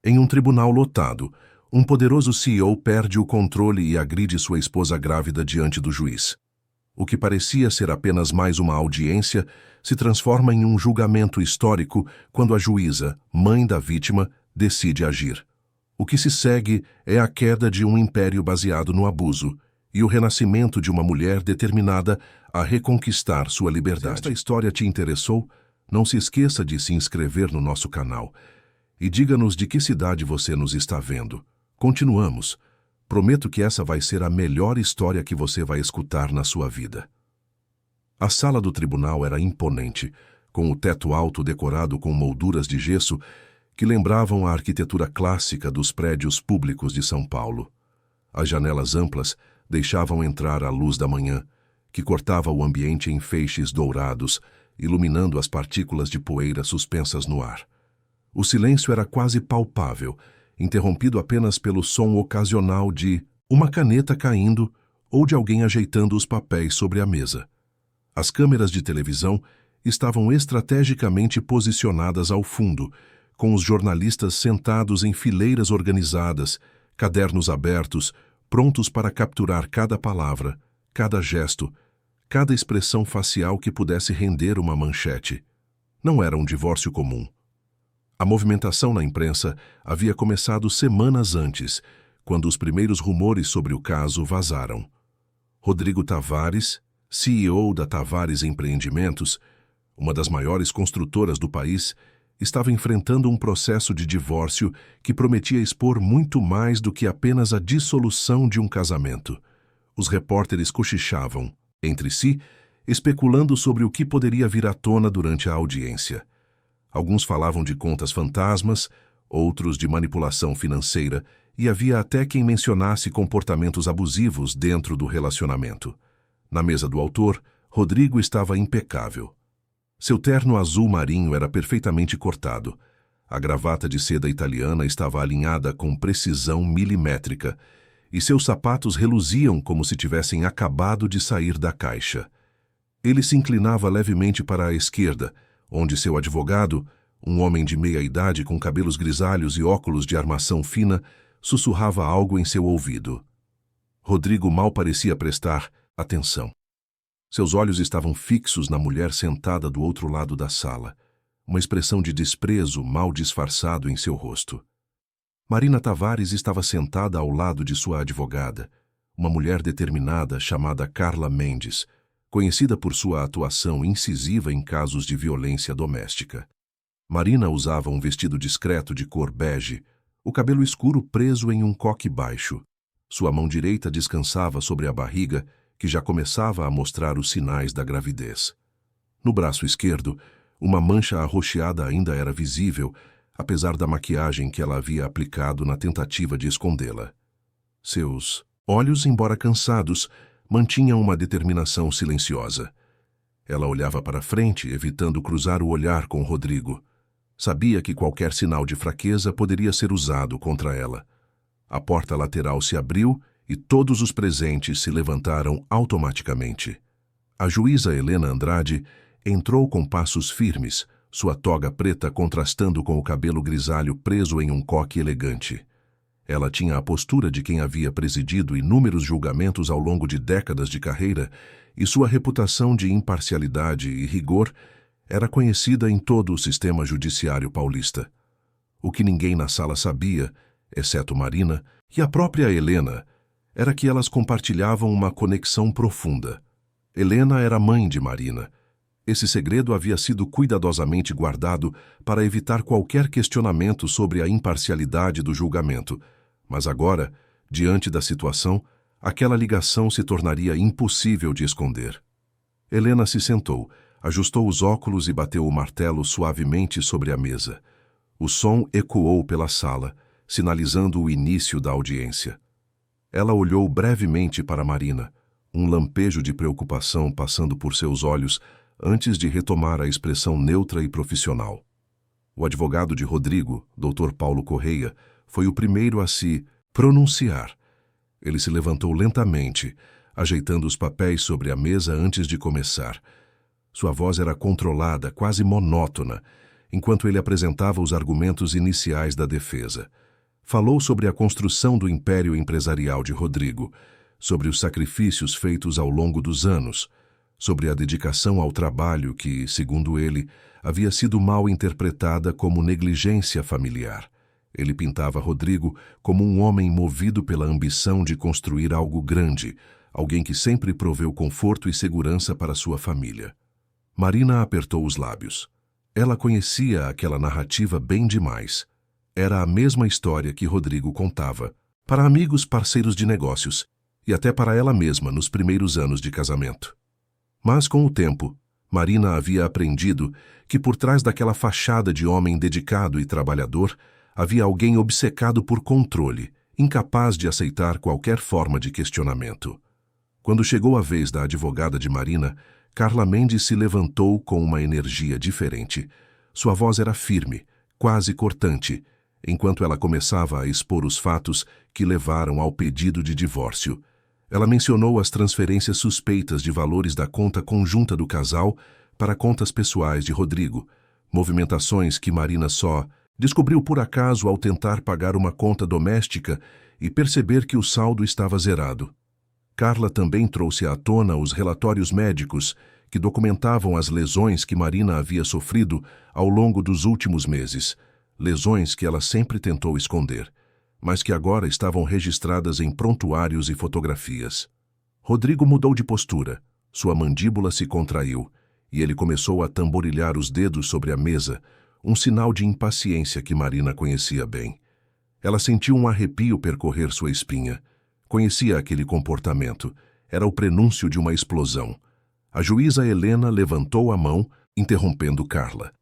Em um tribunal lotado, um poderoso CEO perde o controle e agride sua esposa grávida diante do juiz. O que parecia ser apenas mais uma audiência se transforma em um julgamento histórico quando a juíza, mãe da vítima, decide agir. O que se segue é a queda de um império baseado no abuso e o renascimento de uma mulher determinada a reconquistar sua liberdade. Se esta história te interessou, não se esqueça de se inscrever no nosso canal e diga-nos de que cidade você nos está vendo. Continuamos. Prometo que essa vai ser a melhor história que você vai escutar na sua vida. A sala do tribunal era imponente, com o teto alto decorado com molduras de gesso que lembravam a arquitetura clássica dos prédios públicos de São Paulo. As janelas amplas deixavam entrar a luz da manhã, que cortava o ambiente em feixes dourados, iluminando as partículas de poeira suspensas no ar. O silêncio era quase palpável, interrompido apenas pelo som ocasional de uma caneta caindo ou de alguém ajeitando os papéis sobre a mesa. As câmeras de televisão estavam estrategicamente posicionadas ao fundo, com os jornalistas sentados em fileiras organizadas, cadernos abertos, prontos para capturar cada palavra, cada gesto, cada expressão facial que pudesse render uma manchete. Não era um divórcio comum. A movimentação na imprensa havia começado semanas antes, quando os primeiros rumores sobre o caso vazaram. Rodrigo Tavares, CEO da Tavares Empreendimentos, uma das maiores construtoras do país, estava enfrentando um processo de divórcio que prometia expor muito mais do que apenas a dissolução de um casamento. Os repórteres cochichavam, entre si, especulando sobre o que poderia vir à tona durante a audiência. Alguns falavam de contas fantasmas, outros de manipulação financeira, e havia até quem mencionasse comportamentos abusivos dentro do relacionamento. Na mesa do autor, Rodrigo estava impecável. Seu terno azul marinho era perfeitamente cortado. A gravata de seda italiana estava alinhada com precisão milimétrica, e seus sapatos reluziam como se tivessem acabado de sair da caixa. Ele se inclinava levemente para a esquerda, onde seu advogado, um homem de meia-idade com cabelos grisalhos e óculos de armação fina, sussurrava algo em seu ouvido. Rodrigo mal parecia prestar atenção. Seus olhos estavam fixos na mulher sentada do outro lado da sala, uma expressão de desprezo mal disfarçado em seu rosto. Marina Tavares estava sentada ao lado de sua advogada, uma mulher determinada chamada Carla Mendes, conhecida por sua atuação incisiva em casos de violência doméstica. Marina usava um vestido discreto de cor bege, o cabelo escuro preso em um coque baixo. Sua mão direita descansava sobre a barriga, que já começava a mostrar os sinais da gravidez. No braço esquerdo, uma mancha arroxeada ainda era visível, apesar da maquiagem que ela havia aplicado na tentativa de escondê-la. Seus olhos, embora cansados, mantinham uma determinação silenciosa. Ela olhava para frente, evitando cruzar o olhar com Rodrigo. Sabia que qualquer sinal de fraqueza poderia ser usado contra ela. A porta lateral se abriu e todos os presentes se levantaram automaticamente. A juíza Helena Andrade entrou com passos firmes, sua toga preta contrastando com o cabelo grisalho preso em um coque elegante. Ela tinha a postura de quem havia presidido inúmeros julgamentos ao longo de décadas de carreira, e sua reputação de imparcialidade e rigor era conhecida em todo o sistema judiciário paulista. O que ninguém na sala sabia, exceto Marina e a própria Helena, era que elas compartilhavam uma conexão profunda. Helena era mãe de Marina. Esse segredo havia sido cuidadosamente guardado para evitar qualquer questionamento sobre a imparcialidade do julgamento, mas agora, diante da situação, aquela ligação se tornaria impossível de esconder. Helena se sentou, ajustou os óculos e bateu o martelo suavemente sobre a mesa. O som ecoou pela sala, sinalizando o início da audiência. Ela olhou brevemente para Marina, um lampejo de preocupação passando por seus olhos antes de retomar a expressão neutra e profissional. O advogado de Rodrigo, Dr. Paulo Correia, foi o primeiro a se pronunciar. Ele se levantou lentamente, ajeitando os papéis sobre a mesa antes de começar. Sua voz era controlada, quase monótona, enquanto ele apresentava os argumentos iniciais da defesa. Falou sobre a construção do império empresarial de Rodrigo, sobre os sacrifícios feitos ao longo dos anos, sobre a dedicação ao trabalho que, segundo ele, havia sido mal interpretada como negligência familiar. Ele pintava Rodrigo como um homem movido pela ambição de construir algo grande, alguém que sempre proveu conforto e segurança para sua família. Marina apertou os lábios. Ela conhecia aquela narrativa bem demais. Era a mesma história que Rodrigo contava, para amigos, parceiros de negócios, e até para ela mesma nos primeiros anos de casamento. Mas, com o tempo, Marina havia aprendido que por trás daquela fachada de homem dedicado e trabalhador, havia alguém obcecado por controle, incapaz de aceitar qualquer forma de questionamento. Quando chegou a vez da advogada de Marina, Carla Mendes se levantou com uma energia diferente. Sua voz era firme, quase cortante, enquanto ela começava a expor os fatos que levaram ao pedido de divórcio. Ela mencionou as transferências suspeitas de valores da conta conjunta do casal para contas pessoais de Rodrigo, movimentações que Marina só descobriu por acaso ao tentar pagar uma conta doméstica e perceber que o saldo estava zerado. Carla também trouxe à tona os relatórios médicos que documentavam as lesões que Marina havia sofrido ao longo dos últimos meses, lesões que ela sempre tentou esconder, mas que agora estavam registradas em prontuários e fotografias. Rodrigo mudou de postura, sua mandíbula se contraiu, e ele começou a tamborilhar os dedos sobre a mesa, um sinal de impaciência que Marina conhecia bem. Ela sentiu um arrepio percorrer sua espinha. Conhecia aquele comportamento. Era o prenúncio de uma explosão. A juíza Helena levantou a mão, interrompendo Carla.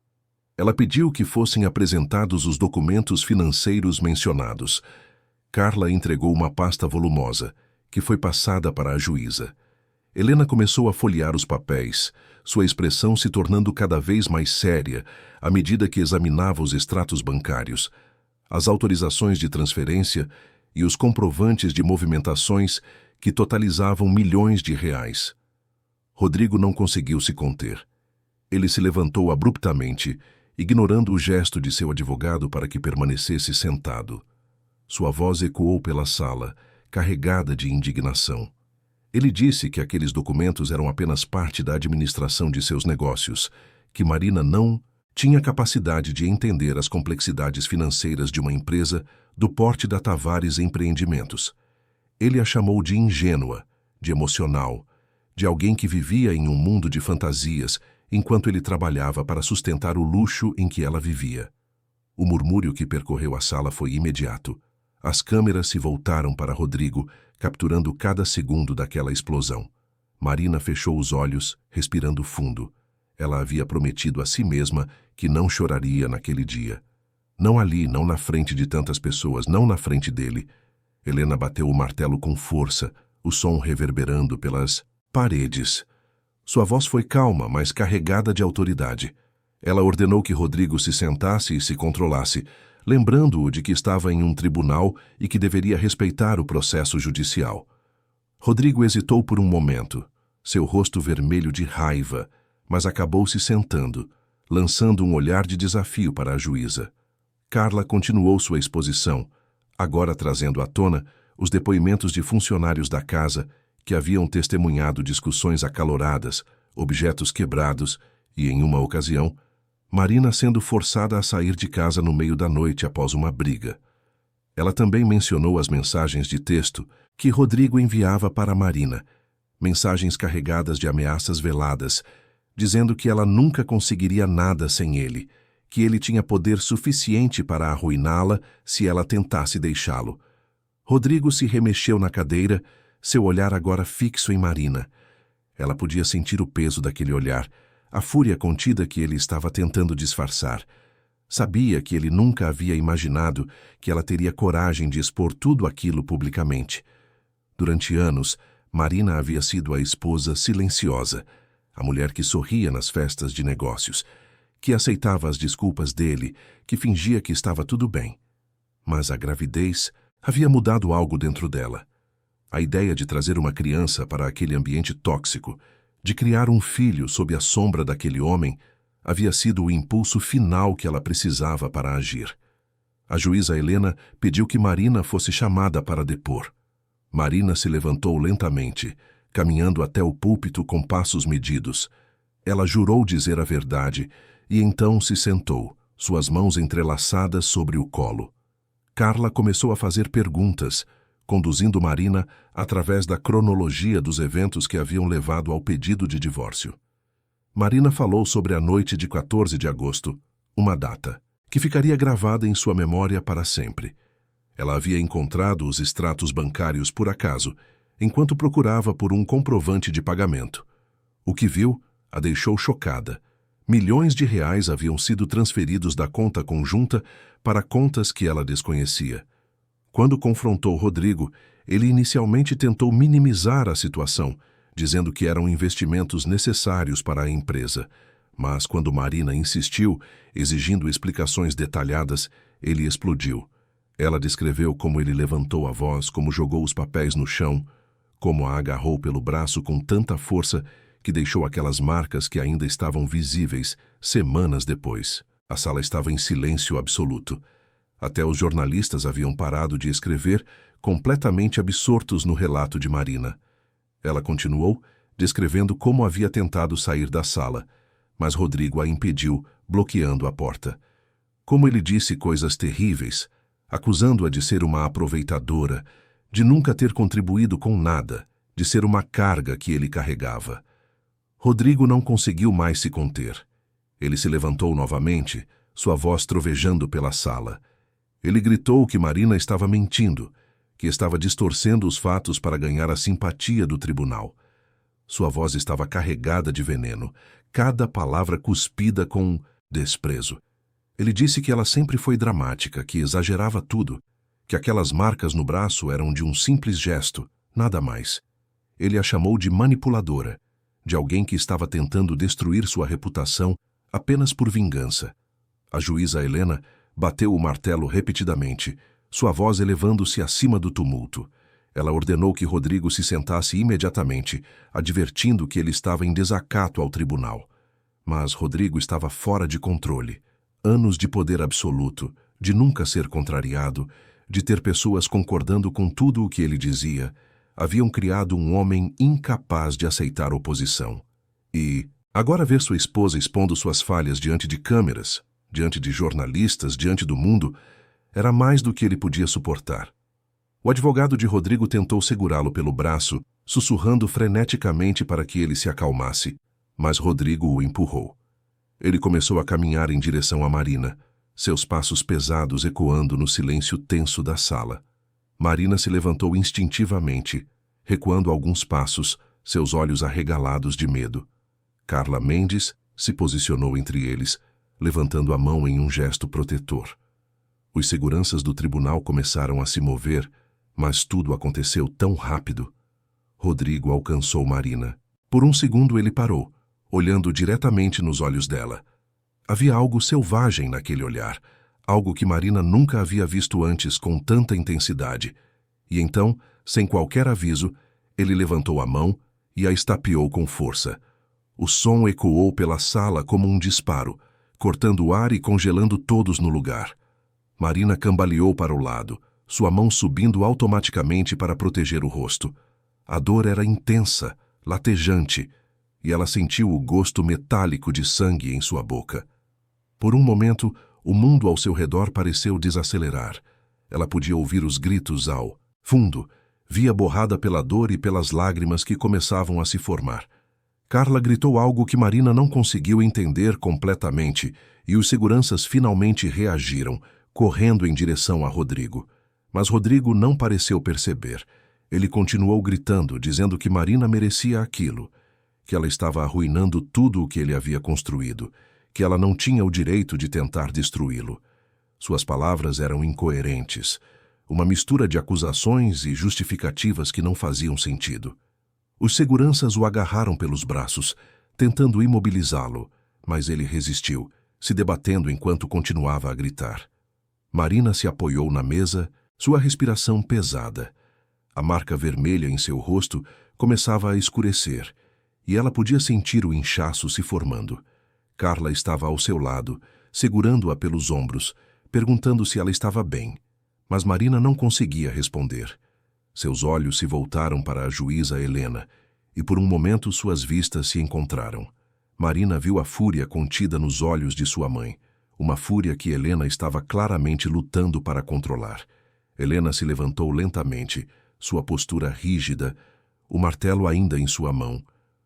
Ela pediu que fossem apresentados os documentos financeiros mencionados. Carla entregou uma pasta volumosa, que foi passada para a juíza. Helena começou a folhear os papéis, sua expressão se tornando cada vez mais séria à medida que examinava os extratos bancários, as autorizações de transferência e os comprovantes de movimentações que totalizavam milhões de reais. Rodrigo não conseguiu se conter. Ele se levantou abruptamente, ignorando o gesto de seu advogado para que permanecesse sentado. Sua voz ecoou pela sala, carregada de indignação. Ele disse que aqueles documentos eram apenas parte da administração de seus negócios, que Marina não tinha capacidade de entender as complexidades financeiras de uma empresa do porte da Tavares Empreendimentos. Ele a chamou de ingênua, de emocional, de alguém que vivia em um mundo de fantasias enquanto ele trabalhava para sustentar o luxo em que ela vivia. O murmúrio que percorreu a sala foi imediato. As câmeras se voltaram para Rodrigo, capturando cada segundo daquela explosão. Marina fechou os olhos, respirando fundo. Ela havia prometido a si mesma que não choraria naquele dia. Não ali, não na frente de tantas pessoas, não na frente dele. Helena bateu o martelo com força, o som reverberando pelas paredes. Sua voz foi calma, mas carregada de autoridade. Ela ordenou que Rodrigo se sentasse e se controlasse, lembrando-o de que estava em um tribunal e que deveria respeitar o processo judicial. Rodrigo hesitou por um momento, seu rosto vermelho de raiva, mas acabou se sentando, lançando um olhar de desafio para a juíza. Carla continuou sua exposição, agora trazendo à tona os depoimentos de funcionários da casa que haviam testemunhado discussões acaloradas, objetos quebrados e, em uma ocasião, Marina sendo forçada a sair de casa no meio da noite após uma briga. Ela também mencionou as mensagens de texto que Rodrigo enviava para Marina, mensagens carregadas de ameaças veladas, dizendo que ela nunca conseguiria nada sem ele, que ele tinha poder suficiente para arruiná-la se ela tentasse deixá-lo. Rodrigo se remexeu na cadeira, seu olhar agora fixo em Marina. Ela podia sentir o peso daquele olhar, a fúria contida que ele estava tentando disfarçar. Sabia que ele nunca havia imaginado que ela teria coragem de expor tudo aquilo publicamente. Durante anos, Marina havia sido a esposa silenciosa, a mulher que sorria nas festas de negócios, que aceitava as desculpas dele, que fingia que estava tudo bem. Mas a gravidez havia mudado algo dentro dela. A ideia de trazer uma criança para aquele ambiente tóxico, de criar um filho sob a sombra daquele homem, havia sido o impulso final que ela precisava para agir. A juíza Helena pediu que Marina fosse chamada para depor. Marina se levantou lentamente, caminhando até o púlpito com passos medidos. Ela jurou dizer a verdade e então se sentou, suas mãos entrelaçadas sobre o colo. Carla começou a fazer perguntas, conduzindo Marina através da cronologia dos eventos que haviam levado ao pedido de divórcio. Marina falou sobre a noite de 14 de agosto, uma data que ficaria gravada em sua memória para sempre. Ela havia encontrado os extratos bancários por acaso, enquanto procurava por um comprovante de pagamento. O que viu a deixou chocada. Milhões de reais haviam sido transferidos da conta conjunta para contas que ela desconhecia. Quando confrontou Rodrigo, ele inicialmente tentou minimizar a situação, dizendo que eram investimentos necessários para a empresa. Mas quando Marina insistiu, exigindo explicações detalhadas, ele explodiu. Ela descreveu como ele levantou a voz, como jogou os papéis no chão, como a agarrou pelo braço com tanta força que deixou aquelas marcas que ainda estavam visíveis semanas depois. A sala estava em silêncio absoluto. Até os jornalistas haviam parado de escrever, completamente absortos no relato de Marina. Ela continuou, descrevendo como havia tentado sair da sala, mas Rodrigo a impediu, bloqueando a porta. Como ele disse coisas terríveis, acusando-a de ser uma aproveitadora, de nunca ter contribuído com nada, de ser uma carga que ele carregava. Rodrigo não conseguiu mais se conter. Ele se levantou novamente, sua voz trovejando pela sala. Ele gritou que Marina estava mentindo, que estava distorcendo os fatos para ganhar a simpatia do tribunal. Sua voz estava carregada de veneno, cada palavra cuspida com desprezo. Ele disse que ela sempre foi dramática, que exagerava tudo, que aquelas marcas no braço eram de um simples gesto, nada mais. Ele a chamou de manipuladora, de alguém que estava tentando destruir sua reputação apenas por vingança. A juíza Helena bateu o martelo repetidamente, sua voz elevando-se acima do tumulto. Ela ordenou que Rodrigo se sentasse imediatamente, advertindo que ele estava em desacato ao tribunal. Mas Rodrigo estava fora de controle. Anos de poder absoluto, de nunca ser contrariado, de ter pessoas concordando com tudo o que ele dizia, haviam criado um homem incapaz de aceitar oposição. E agora ver sua esposa expondo suas falhas diante de câmeras, diante de jornalistas, diante do mundo, era mais do que ele podia suportar. O advogado de Rodrigo tentou segurá-lo pelo braço, sussurrando freneticamente para que ele se acalmasse, mas Rodrigo o empurrou. Ele começou a caminhar em direção a Marina, seus passos pesados ecoando no silêncio tenso da sala. Marina se levantou instintivamente, recuando alguns passos, seus olhos arregalados de medo. Carla Mendes se posicionou entre eles, levantando a mão em um gesto protetor. Os seguranças do tribunal começaram a se mover, mas tudo aconteceu tão rápido. Rodrigo alcançou Marina. Por um segundo ele parou, olhando diretamente nos olhos dela. Havia algo selvagem naquele olhar, algo que Marina nunca havia visto antes com tanta intensidade. E então, sem qualquer aviso, ele levantou a mão e a estapeou com força. O som ecoou pela sala como um disparo, cortando o ar e congelando todos no lugar. Marina cambaleou para o lado, sua mão subindo automaticamente para proteger o rosto. A dor era intensa, latejante, e ela sentiu o gosto metálico de sangue em sua boca. Por um momento, o mundo ao seu redor pareceu desacelerar. Ela podia ouvir os gritos ao fundo, via borrada pela dor e pelas lágrimas que começavam a se formar. Carla gritou algo que Marina não conseguiu entender completamente, e os seguranças finalmente reagiram, correndo em direção a Rodrigo. Mas Rodrigo não pareceu perceber. Ele continuou gritando, dizendo que Marina merecia aquilo, que ela estava arruinando tudo o que ele havia construído, que ela não tinha o direito de tentar destruí-lo. Suas palavras eram incoerentes, uma mistura de acusações e justificativas que não faziam sentido. Os seguranças o agarraram pelos braços, tentando imobilizá-lo, mas ele resistiu, se debatendo enquanto continuava a gritar. Marina se apoiou na mesa, sua respiração pesada. A marca vermelha em seu rosto começava a escurecer, e ela podia sentir o inchaço se formando. Carla estava ao seu lado, segurando-a pelos ombros, perguntando se ela estava bem, mas Marina não conseguia responder. Seus olhos se voltaram para a juíza Helena, e por um momento suas vistas se encontraram. Marina viu a fúria contida nos olhos de sua mãe, uma fúria que Helena estava claramente lutando para controlar. Helena se levantou lentamente, sua postura rígida, o martelo ainda em sua mão.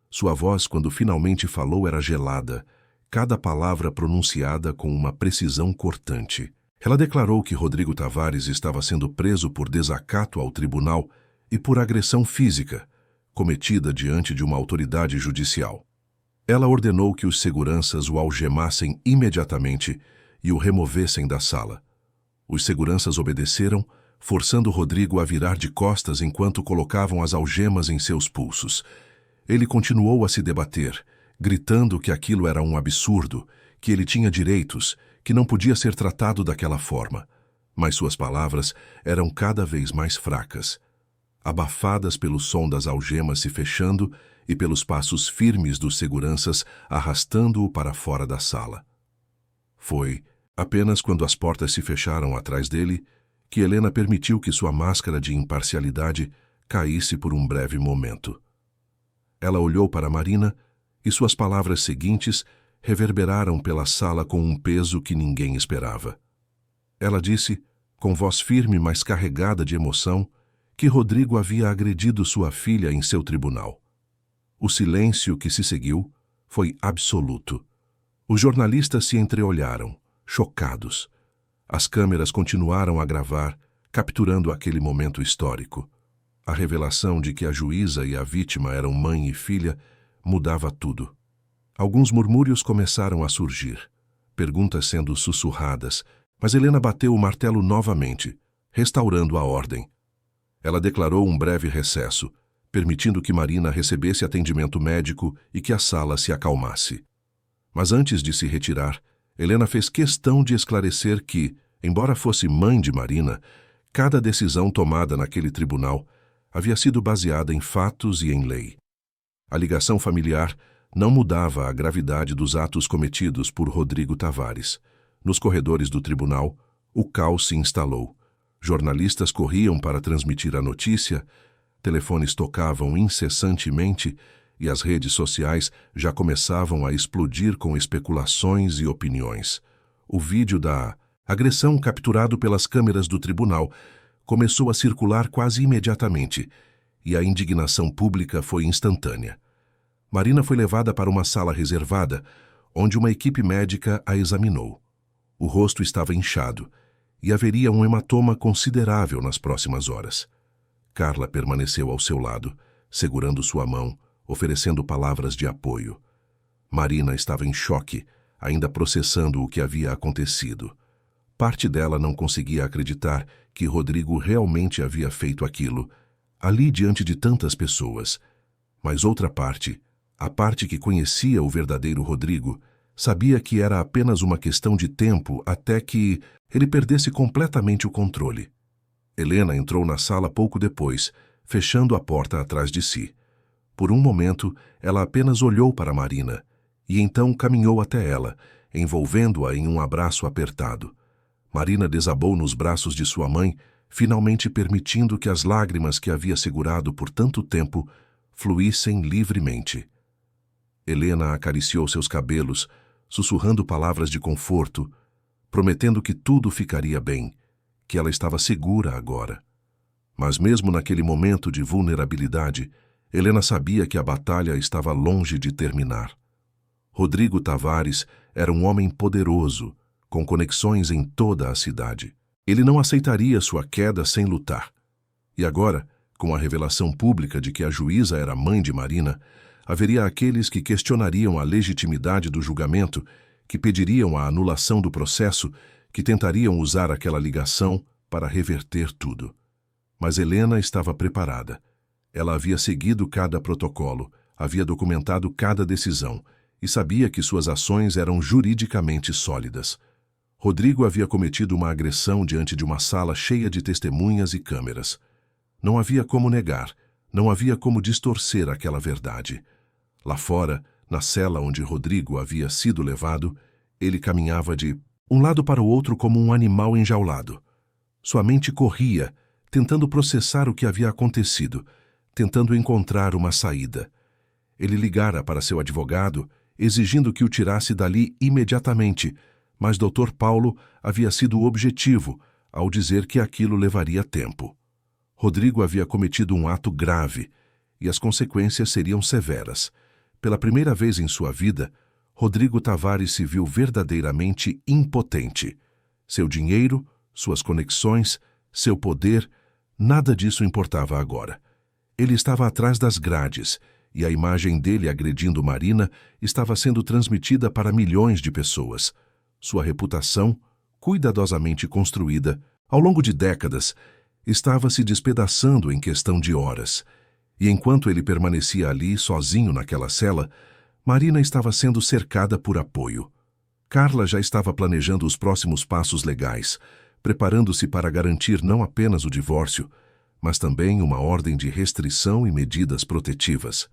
Sua voz, quando finalmente falou, era gelada, cada palavra pronunciada com uma precisão cortante. Ela declarou que Rodrigo Tavares estava sendo preso por desacato ao tribunal e por agressão física, cometida diante de uma autoridade judicial. Ela ordenou que os seguranças o algemassem imediatamente e o removessem da sala. Os seguranças obedeceram, forçando Rodrigo a virar de costas enquanto colocavam as algemas em seus pulsos. Ele continuou a se debater, gritando que aquilo era um absurdo, que ele tinha direitos, que não podia ser tratado daquela forma. Mas suas palavras eram cada vez mais fracas, abafadas pelo som das algemas se fechando e pelos passos firmes dos seguranças arrastando-o para fora da sala. Foi apenas quando as portas se fecharam atrás dele que Helena permitiu que sua máscara de imparcialidade caísse por um breve momento. Ela olhou para Marina e suas palavras seguintes reverberaram pela sala com um peso que ninguém esperava. Ela disse, com voz firme mas carregada de emoção, que Rodrigo havia agredido sua filha em seu tribunal. O silêncio que se seguiu foi absoluto. Os jornalistas se entreolharam, chocados. As câmeras continuaram a gravar, capturando aquele momento histórico. A revelação de que a juíza e a vítima eram mãe e filha mudava tudo. Alguns murmúrios começaram a surgir, perguntas sendo sussurradas, mas Helena bateu o martelo novamente, restaurando a ordem. Ela declarou um breve recesso, permitindo que Marina recebesse atendimento médico e que a sala se acalmasse. Mas antes de se retirar, Helena fez questão de esclarecer que, embora fosse mãe de Marina, cada decisão tomada naquele tribunal havia sido baseada em fatos e em lei. A ligação familiar não mudava a gravidade dos atos cometidos por Rodrigo Tavares. Nos corredores do tribunal, o caos se instalou. Jornalistas corriam para transmitir a notícia, telefones tocavam incessantemente e as redes sociais já começavam a explodir com especulações e opiniões. O vídeo da agressão capturado pelas câmeras do tribunal começou a circular quase imediatamente e a indignação pública foi instantânea. Marina foi levada para uma sala reservada, onde uma equipe médica a examinou. O rosto estava inchado e haveria um hematoma considerável nas próximas horas. Carla permaneceu ao seu lado, segurando sua mão, oferecendo palavras de apoio. Marina estava em choque, ainda processando o que havia acontecido. Parte dela não conseguia acreditar que Rodrigo realmente havia feito aquilo, ali diante de tantas pessoas. Mas outra parte, a parte que conhecia o verdadeiro Rodrigo, sabia que era apenas uma questão de tempo até que ele perdesse completamente o controle. Helena entrou na sala pouco depois, fechando a porta atrás de si. Por um momento, ela apenas olhou para Marina, e então caminhou até ela, envolvendo-a em um abraço apertado. Marina desabou nos braços de sua mãe, finalmente permitindo que as lágrimas que havia segurado por tanto tempo fluíssem livremente. Helena acariciou seus cabelos, sussurrando palavras de conforto, prometendo que tudo ficaria bem, que ela estava segura agora. Mas mesmo naquele momento de vulnerabilidade, Helena sabia que a batalha estava longe de terminar. Rodrigo Tavares era um homem poderoso, com conexões em toda a cidade. Ele não aceitaria sua queda sem lutar. E agora, com a revelação pública de que a juíza era mãe de Marina, haveria aqueles que questionariam a legitimidade do julgamento, que pediriam a anulação do processo, que tentariam usar aquela ligação para reverter tudo. Mas Helena estava preparada. Ela havia seguido cada protocolo, havia documentado cada decisão e sabia que suas ações eram juridicamente sólidas. Rodrigo havia cometido uma agressão diante de uma sala cheia de testemunhas e câmeras. Não havia como negar, não havia como distorcer aquela verdade. Lá fora, Na cela onde Rodrigo havia sido levado, ele caminhava de um lado para o outro como um animal enjaulado. Sua mente corria, tentando processar o que havia acontecido, tentando encontrar uma saída. Ele ligara para seu advogado, exigindo que o tirasse dali imediatamente, mas Dr. Paulo havia sido objetivo ao dizer que aquilo levaria tempo. Rodrigo havia cometido um ato grave e as consequências seriam severas. Pela primeira vez em sua vida, Rodrigo Tavares se viu verdadeiramente impotente. Seu dinheiro, suas conexões, seu poder, nada disso importava agora. Ele estava atrás das grades e a imagem dele agredindo Marina estava sendo transmitida para milhões de pessoas. Sua reputação, cuidadosamente construída ao longo de décadas, estava se despedaçando em questão de horas. E enquanto ele permanecia ali, sozinho naquela cela, Marina estava sendo cercada por apoio. Carla já estava planejando os próximos passos legais, preparando-se para garantir não apenas o divórcio, mas também uma ordem de restrição e medidas protetivas.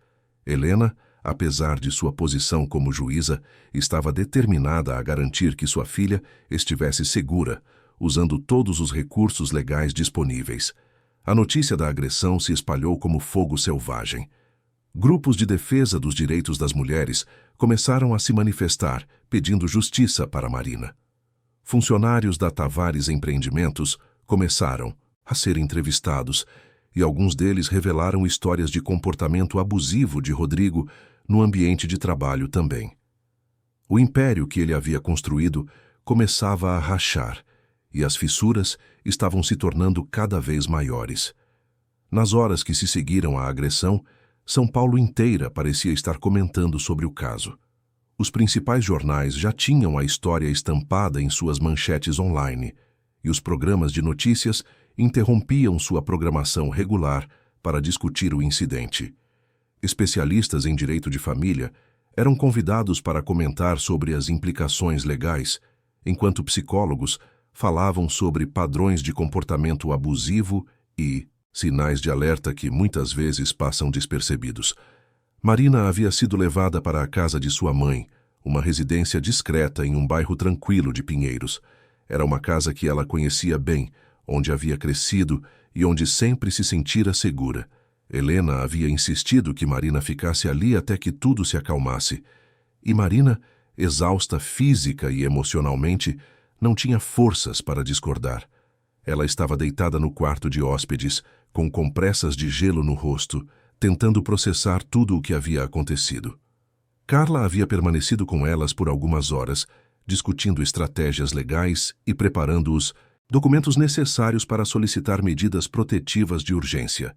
Helena, apesar de sua posição como juíza, estava determinada a garantir que sua filha estivesse segura, usando todos os recursos legais disponíveis. A notícia da agressão se espalhou como fogo selvagem. Grupos de defesa dos direitos das mulheres começaram a se manifestar, pedindo justiça para Marina. Funcionários da Tavares Empreendimentos começaram a ser entrevistados e alguns deles revelaram histórias de comportamento abusivo de Rodrigo no ambiente de trabalho também. O império que ele havia construído começava a rachar e as fissuras estavam se tornando cada vez maiores. Nas horas que se seguiram à agressão, São Paulo inteira parecia estar comentando sobre o caso. Os principais jornais já tinham a história estampada em suas manchetes online, e os programas de notícias interrompiam sua programação regular para discutir o incidente. Especialistas em direito de família eram convidados para comentar sobre as implicações legais, enquanto psicólogos falavam sobre padrões de comportamento abusivo e sinais de alerta que muitas vezes passam despercebidos. Marina havia sido levada para a casa de sua mãe, uma residência discreta em um bairro tranquilo de Pinheiros. Era uma casa que ela conhecia bem, onde havia crescido e onde sempre se sentira segura. Helena havia insistido que Marina ficasse ali até que tudo se acalmasse. E Marina, exausta física e emocionalmente, não tinha forças para discordar. Ela estava deitada no quarto de hóspedes, com compressas de gelo no rosto, tentando processar tudo o que havia acontecido. Carla havia permanecido com elas por algumas horas, discutindo estratégias legais e preparando os documentos necessários para solicitar medidas protetivas de urgência.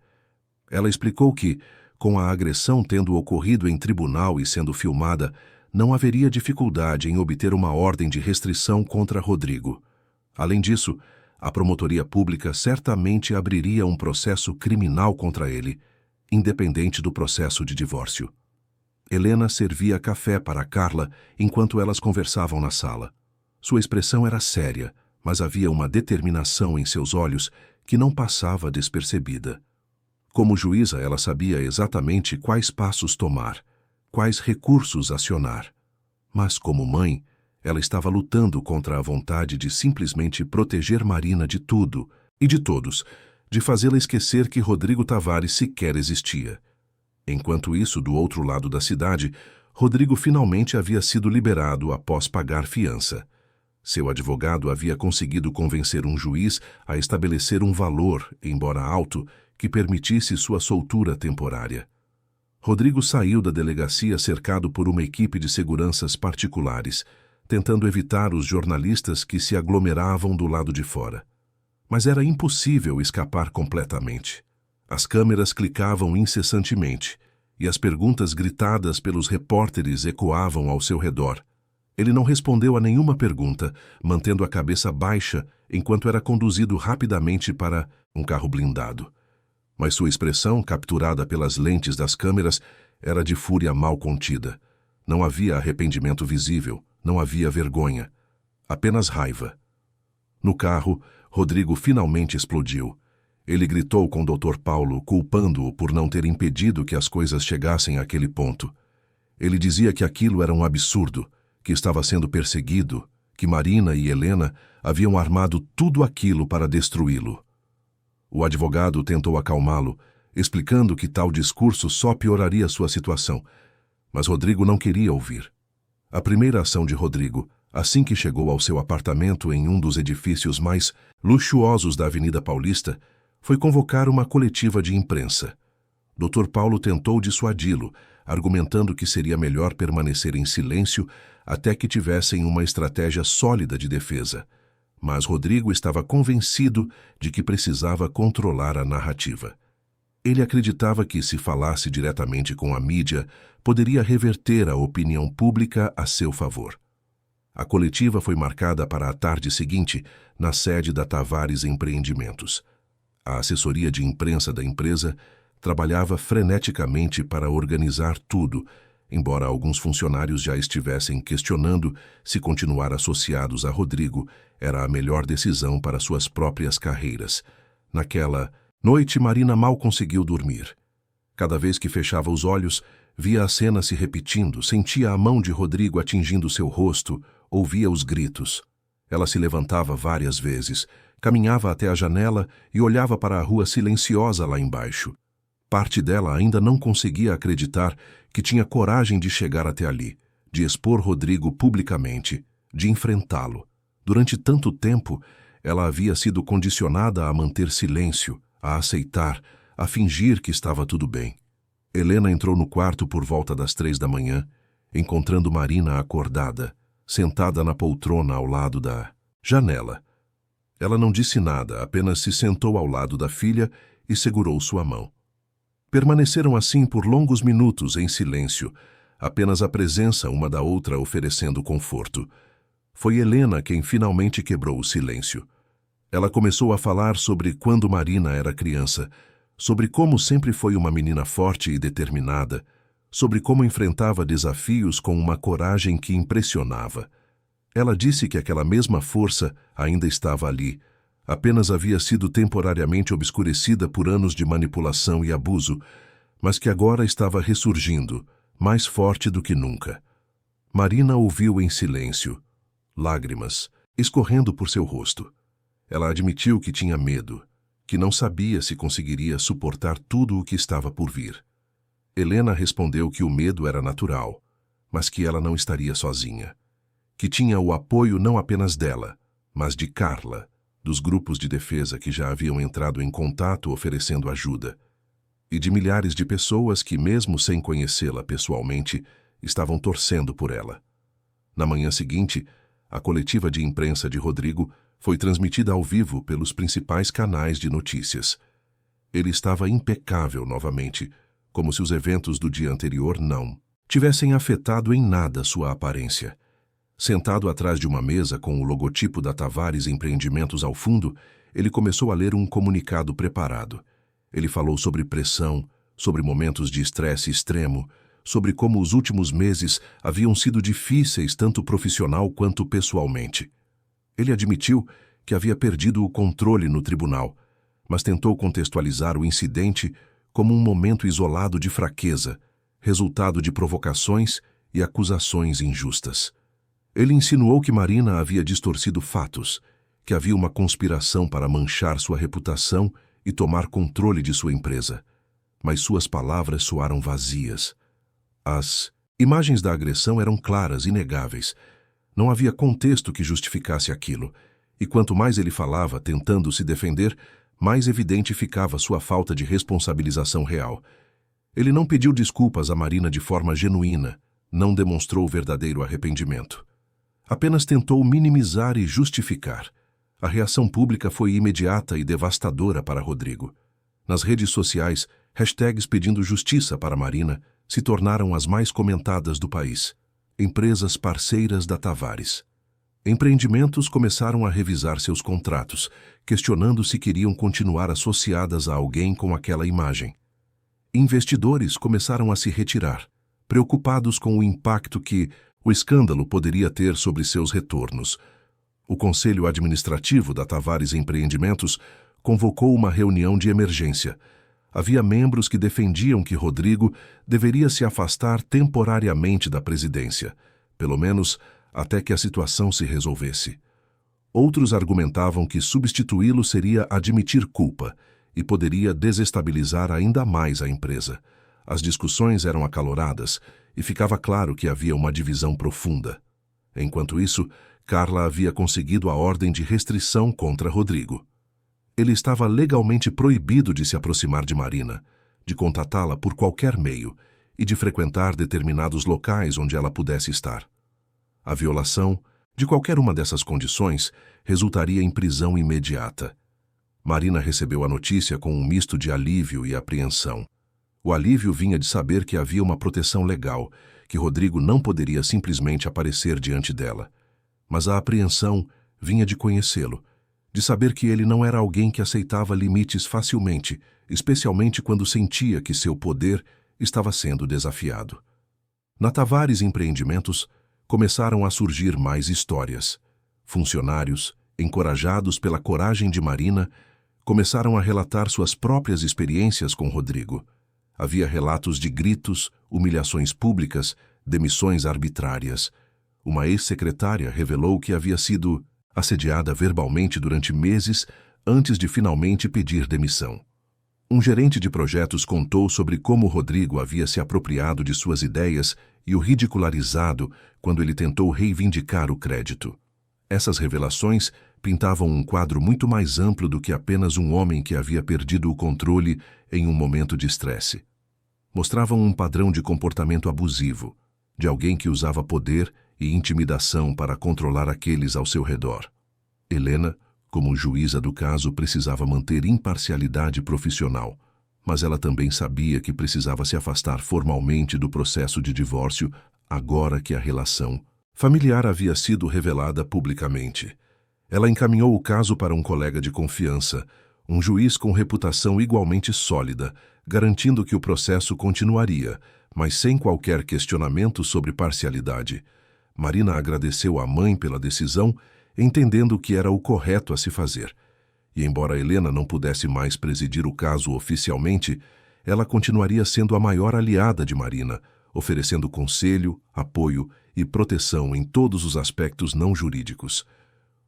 Ela explicou que, com a agressão tendo ocorrido em tribunal e sendo filmada, não haveria dificuldade em obter uma ordem de restrição contra Rodrigo. Além disso, a promotoria pública certamente abriria um processo criminal contra ele, independente do processo de divórcio. Helena servia café para Carla enquanto elas conversavam na sala. Sua expressão era séria, mas havia uma determinação em seus olhos que não passava despercebida. Como juíza, ela sabia exatamente quais passos tomar, quais recursos acionar. Mas, como mãe, ela estava lutando contra a vontade de simplesmente proteger Marina de tudo e de todos, de fazê-la esquecer que Rodrigo Tavares sequer existia. Enquanto isso, do outro lado da cidade, Rodrigo finalmente havia sido liberado após pagar fiança. Seu advogado havia conseguido convencer um juiz a estabelecer um valor, embora alto, que permitisse sua soltura temporária. Rodrigo saiu da delegacia cercado por uma equipe de seguranças particulares, tentando evitar os jornalistas que se aglomeravam do lado de fora. Mas era impossível escapar completamente. As câmeras clicavam incessantemente, e as perguntas gritadas pelos repórteres ecoavam ao seu redor. Ele não respondeu a nenhuma pergunta, mantendo a cabeça baixa enquanto era conduzido rapidamente para um carro blindado. Mas sua expressão, capturada pelas lentes das câmeras, era de fúria mal contida. Não havia arrependimento visível, não havia vergonha, apenas raiva. No carro, Rodrigo finalmente explodiu. Ele gritou com o Dr. Paulo, culpando-o por não ter impedido que as coisas chegassem àquele ponto. Ele dizia que aquilo era um absurdo, que estava sendo perseguido, que Marina e Helena haviam armado tudo aquilo para destruí-lo. O advogado tentou acalmá-lo, explicando que tal discurso só pioraria sua situação, mas Rodrigo não queria ouvir. A primeira ação de Rodrigo, assim que chegou ao seu apartamento em um dos edifícios mais luxuosos da Avenida Paulista, foi convocar uma coletiva de imprensa. Dr. Paulo tentou dissuadi-lo, argumentando que seria melhor permanecer em silêncio até que tivessem uma estratégia sólida de defesa. Mas Rodrigo estava convencido de que precisava controlar a narrativa. Ele acreditava que, se falasse diretamente com a mídia, poderia reverter a opinião pública a seu favor. A coletiva foi marcada para a tarde seguinte, na sede da Tavares Empreendimentos. A assessoria de imprensa da empresa trabalhava freneticamente para organizar tudo, embora alguns funcionários já estivessem questionando se continuar associados a Rodrigo era a melhor decisão para suas próprias carreiras. Naquela noite, Marina mal conseguiu dormir. Cada vez que fechava os olhos, via a cena se repetindo, sentia a mão de Rodrigo atingindo seu rosto, ouvia os gritos. Ela se levantava várias vezes, caminhava até a janela e olhava para a rua silenciosa lá embaixo. Parte dela ainda não conseguia acreditar que tinha coragem de chegar até ali, de expor Rodrigo publicamente, de enfrentá-lo. Durante tanto tempo, ela havia sido condicionada a manter silêncio, a aceitar, a fingir que estava tudo bem. Helena entrou no quarto por volta das 3 da manhã, encontrando Marina acordada, sentada na poltrona ao lado da janela. Ela não disse nada, apenas se sentou ao lado da filha e segurou sua mão. Permaneceram assim por longos minutos em silêncio, apenas a presença uma da outra oferecendo conforto. Foi Helena quem finalmente quebrou o silêncio. Ela começou a falar sobre quando Marina era criança, sobre como sempre foi uma menina forte e determinada, sobre como enfrentava desafios com uma coragem que impressionava. Ela disse que aquela mesma força ainda estava ali, apenas havia sido temporariamente obscurecida por anos de manipulação e abuso, mas que agora estava ressurgindo, mais forte do que nunca. Marina ouviu em silêncio, lágrimas escorrendo por seu rosto. Ela admitiu que tinha medo, que não sabia se conseguiria suportar tudo o que estava por vir. Helena respondeu que o medo era natural, mas que ela não estaria sozinha, que tinha o apoio não apenas dela, mas de Carla, dos grupos de defesa que já haviam entrado em contato oferecendo ajuda, e de milhares de pessoas que, mesmo sem conhecê-la pessoalmente, estavam torcendo por ela. Na manhã seguinte, a coletiva de imprensa de Rodrigo foi transmitida ao vivo pelos principais canais de notícias. Ele estava impecável novamente, como se os eventos do dia anterior não tivessem afetado em nada sua aparência. Sentado atrás de uma mesa com o logotipo da Tavares Empreendimentos ao fundo, ele começou a ler um comunicado preparado. Ele falou sobre pressão, sobre momentos de estresse extremo, sobre como os últimos meses haviam sido difíceis tanto profissional quanto pessoalmente. Ele admitiu que havia perdido o controle no tribunal, mas tentou contextualizar o incidente como um momento isolado de fraqueza, resultado de provocações e acusações injustas. Ele insinuou que Marina havia distorcido fatos, que havia uma conspiração para manchar sua reputação e tomar controle de sua empresa. Mas suas palavras soaram vazias. As imagens da agressão eram claras, inegáveis. Não havia contexto que justificasse aquilo, e quanto mais ele falava, tentando se defender, mais evidente ficava sua falta de responsabilização real. Ele não pediu desculpas a Marina de forma genuína, não demonstrou verdadeiro arrependimento. Apenas tentou minimizar e justificar. A reação pública foi imediata e devastadora para Rodrigo. Nas redes sociais, hashtags pedindo justiça para Marina se tornaram as mais comentadas do país. Empresas parceiras da Tavares. Empreendimentos começaram a revisar seus contratos, questionando se queriam continuar associadas a alguém com aquela imagem. Investidores começaram a se retirar, preocupados com o impacto que o escândalo poderia ter sobre seus retornos. O Conselho Administrativo da Tavares Empreendimentos convocou uma reunião de emergência. Havia membros que defendiam que Rodrigo deveria se afastar temporariamente da presidência, pelo menos até que a situação se resolvesse. Outros argumentavam que substituí-lo seria admitir culpa e poderia desestabilizar ainda mais a empresa. As discussões eram acaloradas e ficava claro que havia uma divisão profunda. Enquanto isso, Carla havia conseguido a ordem de restrição contra Rodrigo. Ele estava legalmente proibido de se aproximar de Marina, de contatá-la por qualquer meio e de frequentar determinados locais onde ela pudesse estar. A violação de qualquer uma dessas condições resultaria em prisão imediata. Marina recebeu a notícia com um misto de alívio e apreensão. O alívio vinha de saber que havia uma proteção legal, que Rodrigo não poderia simplesmente aparecer diante dela. Mas a apreensão vinha de conhecê-lo, de saber que ele não era alguém que aceitava limites facilmente, especialmente quando sentia que seu poder estava sendo desafiado. Na Tavares Empreendimentos, começaram a surgir mais histórias. Funcionários, encorajados pela coragem de Marina, começaram a relatar suas próprias experiências com Rodrigo. Havia relatos de gritos, humilhações públicas, demissões arbitrárias. Uma ex-secretária revelou que havia sido assediada verbalmente durante meses antes de finalmente pedir demissão. Um gerente de projetos contou sobre como Rodrigo havia se apropriado de suas ideias e o ridicularizado quando ele tentou reivindicar o crédito. Essas revelações pintavam um quadro muito mais amplo do que apenas um homem que havia perdido o controle em um momento de estresse. Mostravam um padrão de comportamento abusivo, de alguém que usava poder e intimidação para controlar aqueles ao seu redor. Helena, como juíza do caso, precisava manter imparcialidade profissional, mas ela também sabia que precisava se afastar formalmente do processo de divórcio agora que a relação familiar havia sido revelada publicamente. Ela encaminhou o caso para um colega de confiança, um juiz com reputação igualmente sólida, garantindo que o processo continuaria, mas sem qualquer questionamento sobre parcialidade. Marina agradeceu à mãe pela decisão, entendendo que era o correto a se fazer. E embora Helena não pudesse mais presidir o caso oficialmente, ela continuaria sendo a maior aliada de Marina, oferecendo conselho, apoio e proteção em todos os aspectos não jurídicos.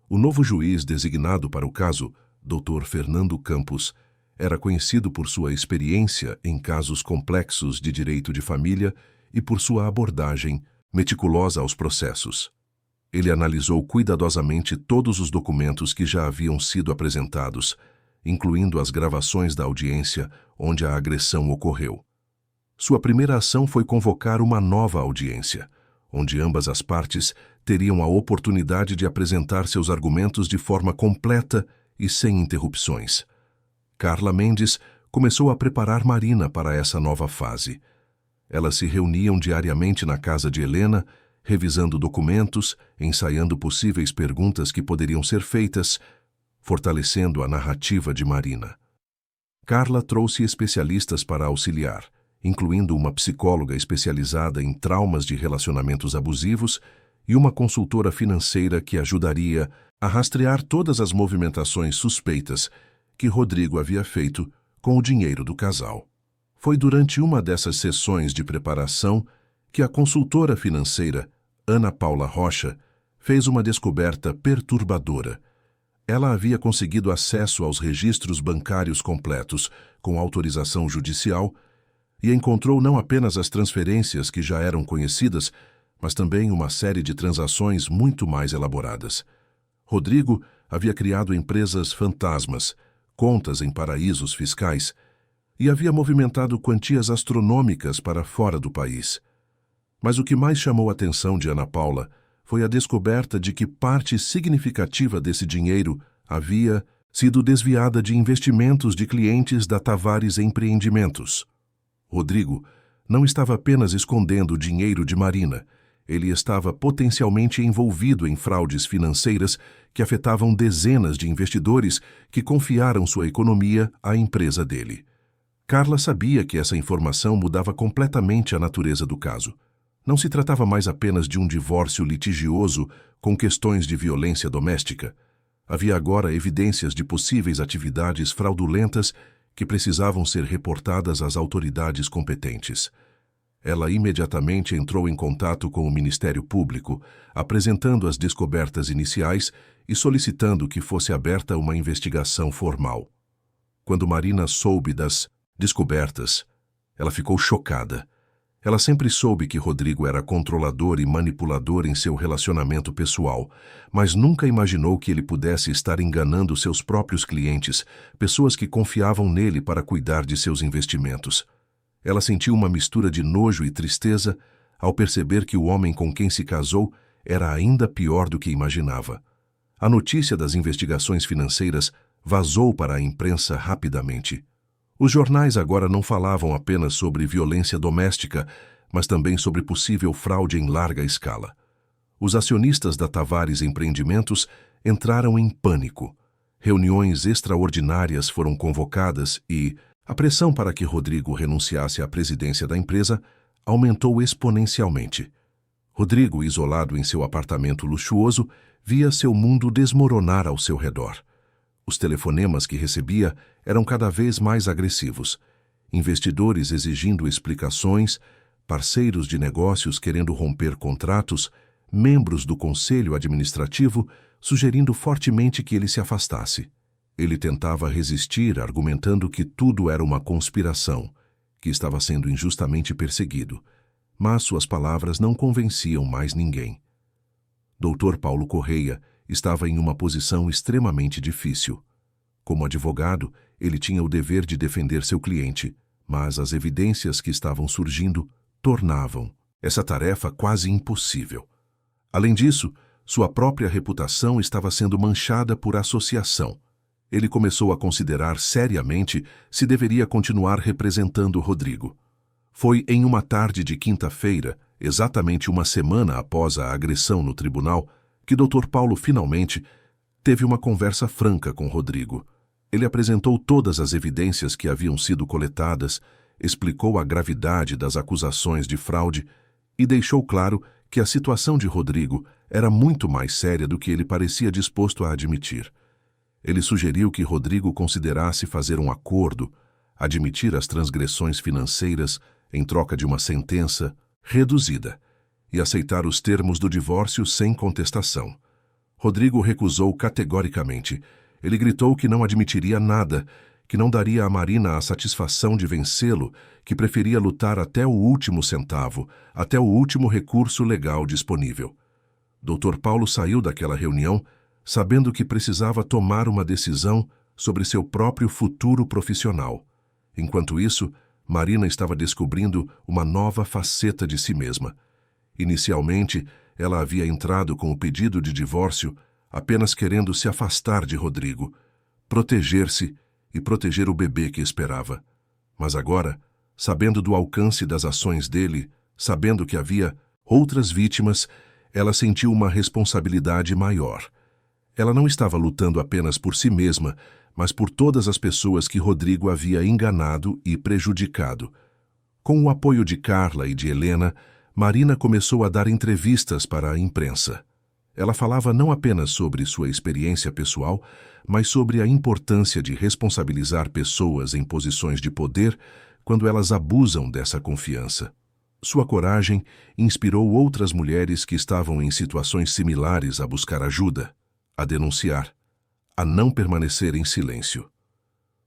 O novo juiz designado para o caso, Dr. Fernando Campos, era conhecido por sua experiência em casos complexos de direito de família e por sua abordagem meticulosa aos processos. Ele analisou cuidadosamente todos os documentos que já haviam sido apresentados, incluindo as gravações da audiência onde a agressão ocorreu. Sua primeira ação foi convocar uma nova audiência, onde ambas as partes teriam a oportunidade de apresentar seus argumentos de forma completa e sem interrupções. Carla Mendes começou a preparar Marina para essa nova fase. Elas se reuniam diariamente na casa de Helena, revisando documentos, ensaiando possíveis perguntas que poderiam ser feitas, fortalecendo a narrativa de Marina. Carla trouxe especialistas para auxiliar, incluindo uma psicóloga especializada em traumas de relacionamentos abusivos e uma consultora financeira que ajudaria a rastrear todas as movimentações suspeitas que Rodrigo havia feito com o dinheiro do casal. Foi durante uma dessas sessões de preparação que a consultora financeira, Ana Paula Rocha, fez uma descoberta perturbadora. Ela havia conseguido acesso aos registros bancários completos, com autorização judicial, e encontrou não apenas as transferências que já eram conhecidas, mas também uma série de transações muito mais elaboradas. Rodrigo havia criado empresas fantasmas, contas em paraísos fiscais, e havia movimentado quantias astronômicas para fora do país. Mas o que mais chamou a atenção de Ana Paula foi a descoberta de que parte significativa desse dinheiro havia sido desviada de investimentos de clientes da Tavares Empreendimentos. Rodrigo não estava apenas escondendo o dinheiro de Marina, ele estava potencialmente envolvido em fraudes financeiras que afetavam dezenas de investidores que confiaram sua economia à empresa dele. Carla sabia que essa informação mudava completamente a natureza do caso. Não se tratava mais apenas de um divórcio litigioso com questões de violência doméstica. Havia agora evidências de possíveis atividades fraudulentas que precisavam ser reportadas às autoridades competentes. Ela imediatamente entrou em contato com o Ministério Público, apresentando as descobertas iniciais e solicitando que fosse aberta uma investigação formal. Quando Marina soube das descobertas, ela ficou chocada. Ela sempre soube que Rodrigo era controlador e manipulador em seu relacionamento pessoal, mas nunca imaginou que ele pudesse estar enganando seus próprios clientes, pessoas que confiavam nele para cuidar de seus investimentos. Ela sentiu uma mistura de nojo e tristeza ao perceber que o homem com quem se casou era ainda pior do que imaginava. A notícia das investigações financeiras vazou para a imprensa rapidamente. Os jornais agora não falavam apenas sobre violência doméstica, mas também sobre possível fraude em larga escala. Os acionistas da Tavares Empreendimentos entraram em pânico. Reuniões extraordinárias foram convocadas e a pressão para que Rodrigo renunciasse à presidência da empresa aumentou exponencialmente. Rodrigo, isolado em seu apartamento luxuoso, via seu mundo desmoronar ao seu redor. Os telefonemas que recebia eram cada vez mais agressivos. Investidores exigindo explicações, parceiros de negócios querendo romper contratos, membros do conselho administrativo sugerindo fortemente que ele se afastasse. Ele tentava resistir, argumentando que tudo era uma conspiração, que estava sendo injustamente perseguido, mas suas palavras não convenciam mais ninguém. Dr. Paulo Correia estava em uma posição extremamente difícil. Como advogado, ele tinha o dever de defender seu cliente, mas as evidências que estavam surgindo tornavam essa tarefa quase impossível. Além disso, sua própria reputação estava sendo manchada por associação. Ele começou a considerar seriamente se deveria continuar representando Rodrigo. Foi em uma tarde de quinta-feira, exatamente uma semana após a agressão no tribunal, que Dr. Paulo finalmente teve uma conversa franca com Rodrigo. Ele apresentou todas as evidências que haviam sido coletadas, explicou a gravidade das acusações de fraude e deixou claro que a situação de Rodrigo era muito mais séria do que ele parecia disposto a admitir. Ele sugeriu que Rodrigo considerasse fazer um acordo, admitir as transgressões financeiras em troca de uma sentença reduzida e aceitar os termos do divórcio sem contestação. Rodrigo recusou categoricamente. Ele gritou que não admitiria nada, que não daria a Marina a satisfação de vencê-lo, que preferia lutar até o último centavo, até o último recurso legal disponível. Dr. Paulo saiu daquela reunião sabendo que precisava tomar uma decisão sobre seu próprio futuro profissional. Enquanto isso, Marina estava descobrindo uma nova faceta de si mesma. Inicialmente, ela havia entrado com o pedido de divórcio apenas querendo se afastar de Rodrigo, proteger-se e proteger o bebê que esperava. Mas agora, sabendo do alcance das ações dele, sabendo que havia outras vítimas, ela sentiu uma responsabilidade maior. Ela não estava lutando apenas por si mesma, mas por todas as pessoas que Rodrigo havia enganado e prejudicado. Com o apoio de Carla e de Helena, Marina começou a dar entrevistas para a imprensa. Ela falava não apenas sobre sua experiência pessoal, mas sobre a importância de responsabilizar pessoas em posições de poder quando elas abusam dessa confiança. Sua coragem inspirou outras mulheres que estavam em situações similares a buscar ajuda, a denunciar, a não permanecer em silêncio.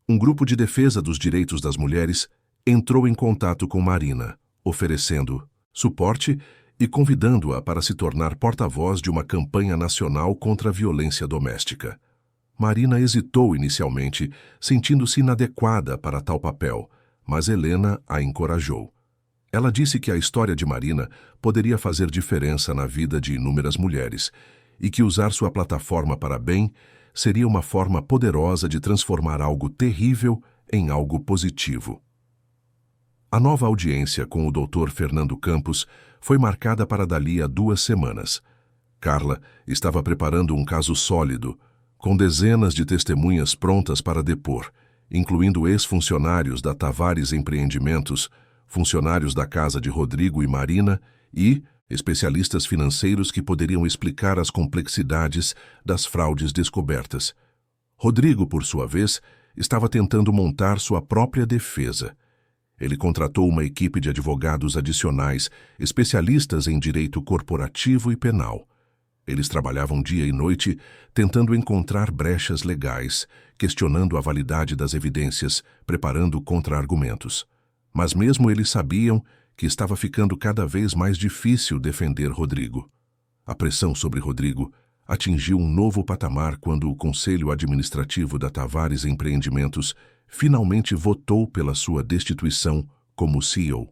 Um grupo de defesa dos direitos das mulheres entrou em contato com Marina, oferecendo suporte e convidando-a para se tornar porta-voz de uma campanha nacional contra a violência doméstica. Marina hesitou inicialmente, sentindo-se inadequada para tal papel, mas Helena a encorajou. Ela disse que a história de Marina poderia fazer diferença na vida de inúmeras mulheres e que usar sua plataforma para bem seria uma forma poderosa de transformar algo terrível em algo positivo. A nova audiência com o Dr. Fernando Campos foi marcada para dali a 2 semanas. Carla estava preparando um caso sólido, com dezenas de testemunhas prontas para depor, incluindo ex-funcionários da Tavares Empreendimentos, funcionários da casa de Rodrigo e Marina e especialistas financeiros que poderiam explicar as complexidades das fraudes descobertas. Rodrigo, por sua vez, estava tentando montar sua própria defesa. Ele contratou uma equipe de advogados adicionais, especialistas em direito corporativo e penal. Eles trabalhavam dia e noite, tentando encontrar brechas legais, questionando a validade das evidências, preparando contra-argumentos. Mas mesmo eles sabiam que estava ficando cada vez mais difícil defender Rodrigo. A pressão sobre Rodrigo atingiu um novo patamar quando o Conselho Administrativo da Tavares Empreendimentos finalmente votou pela sua destituição como CEO.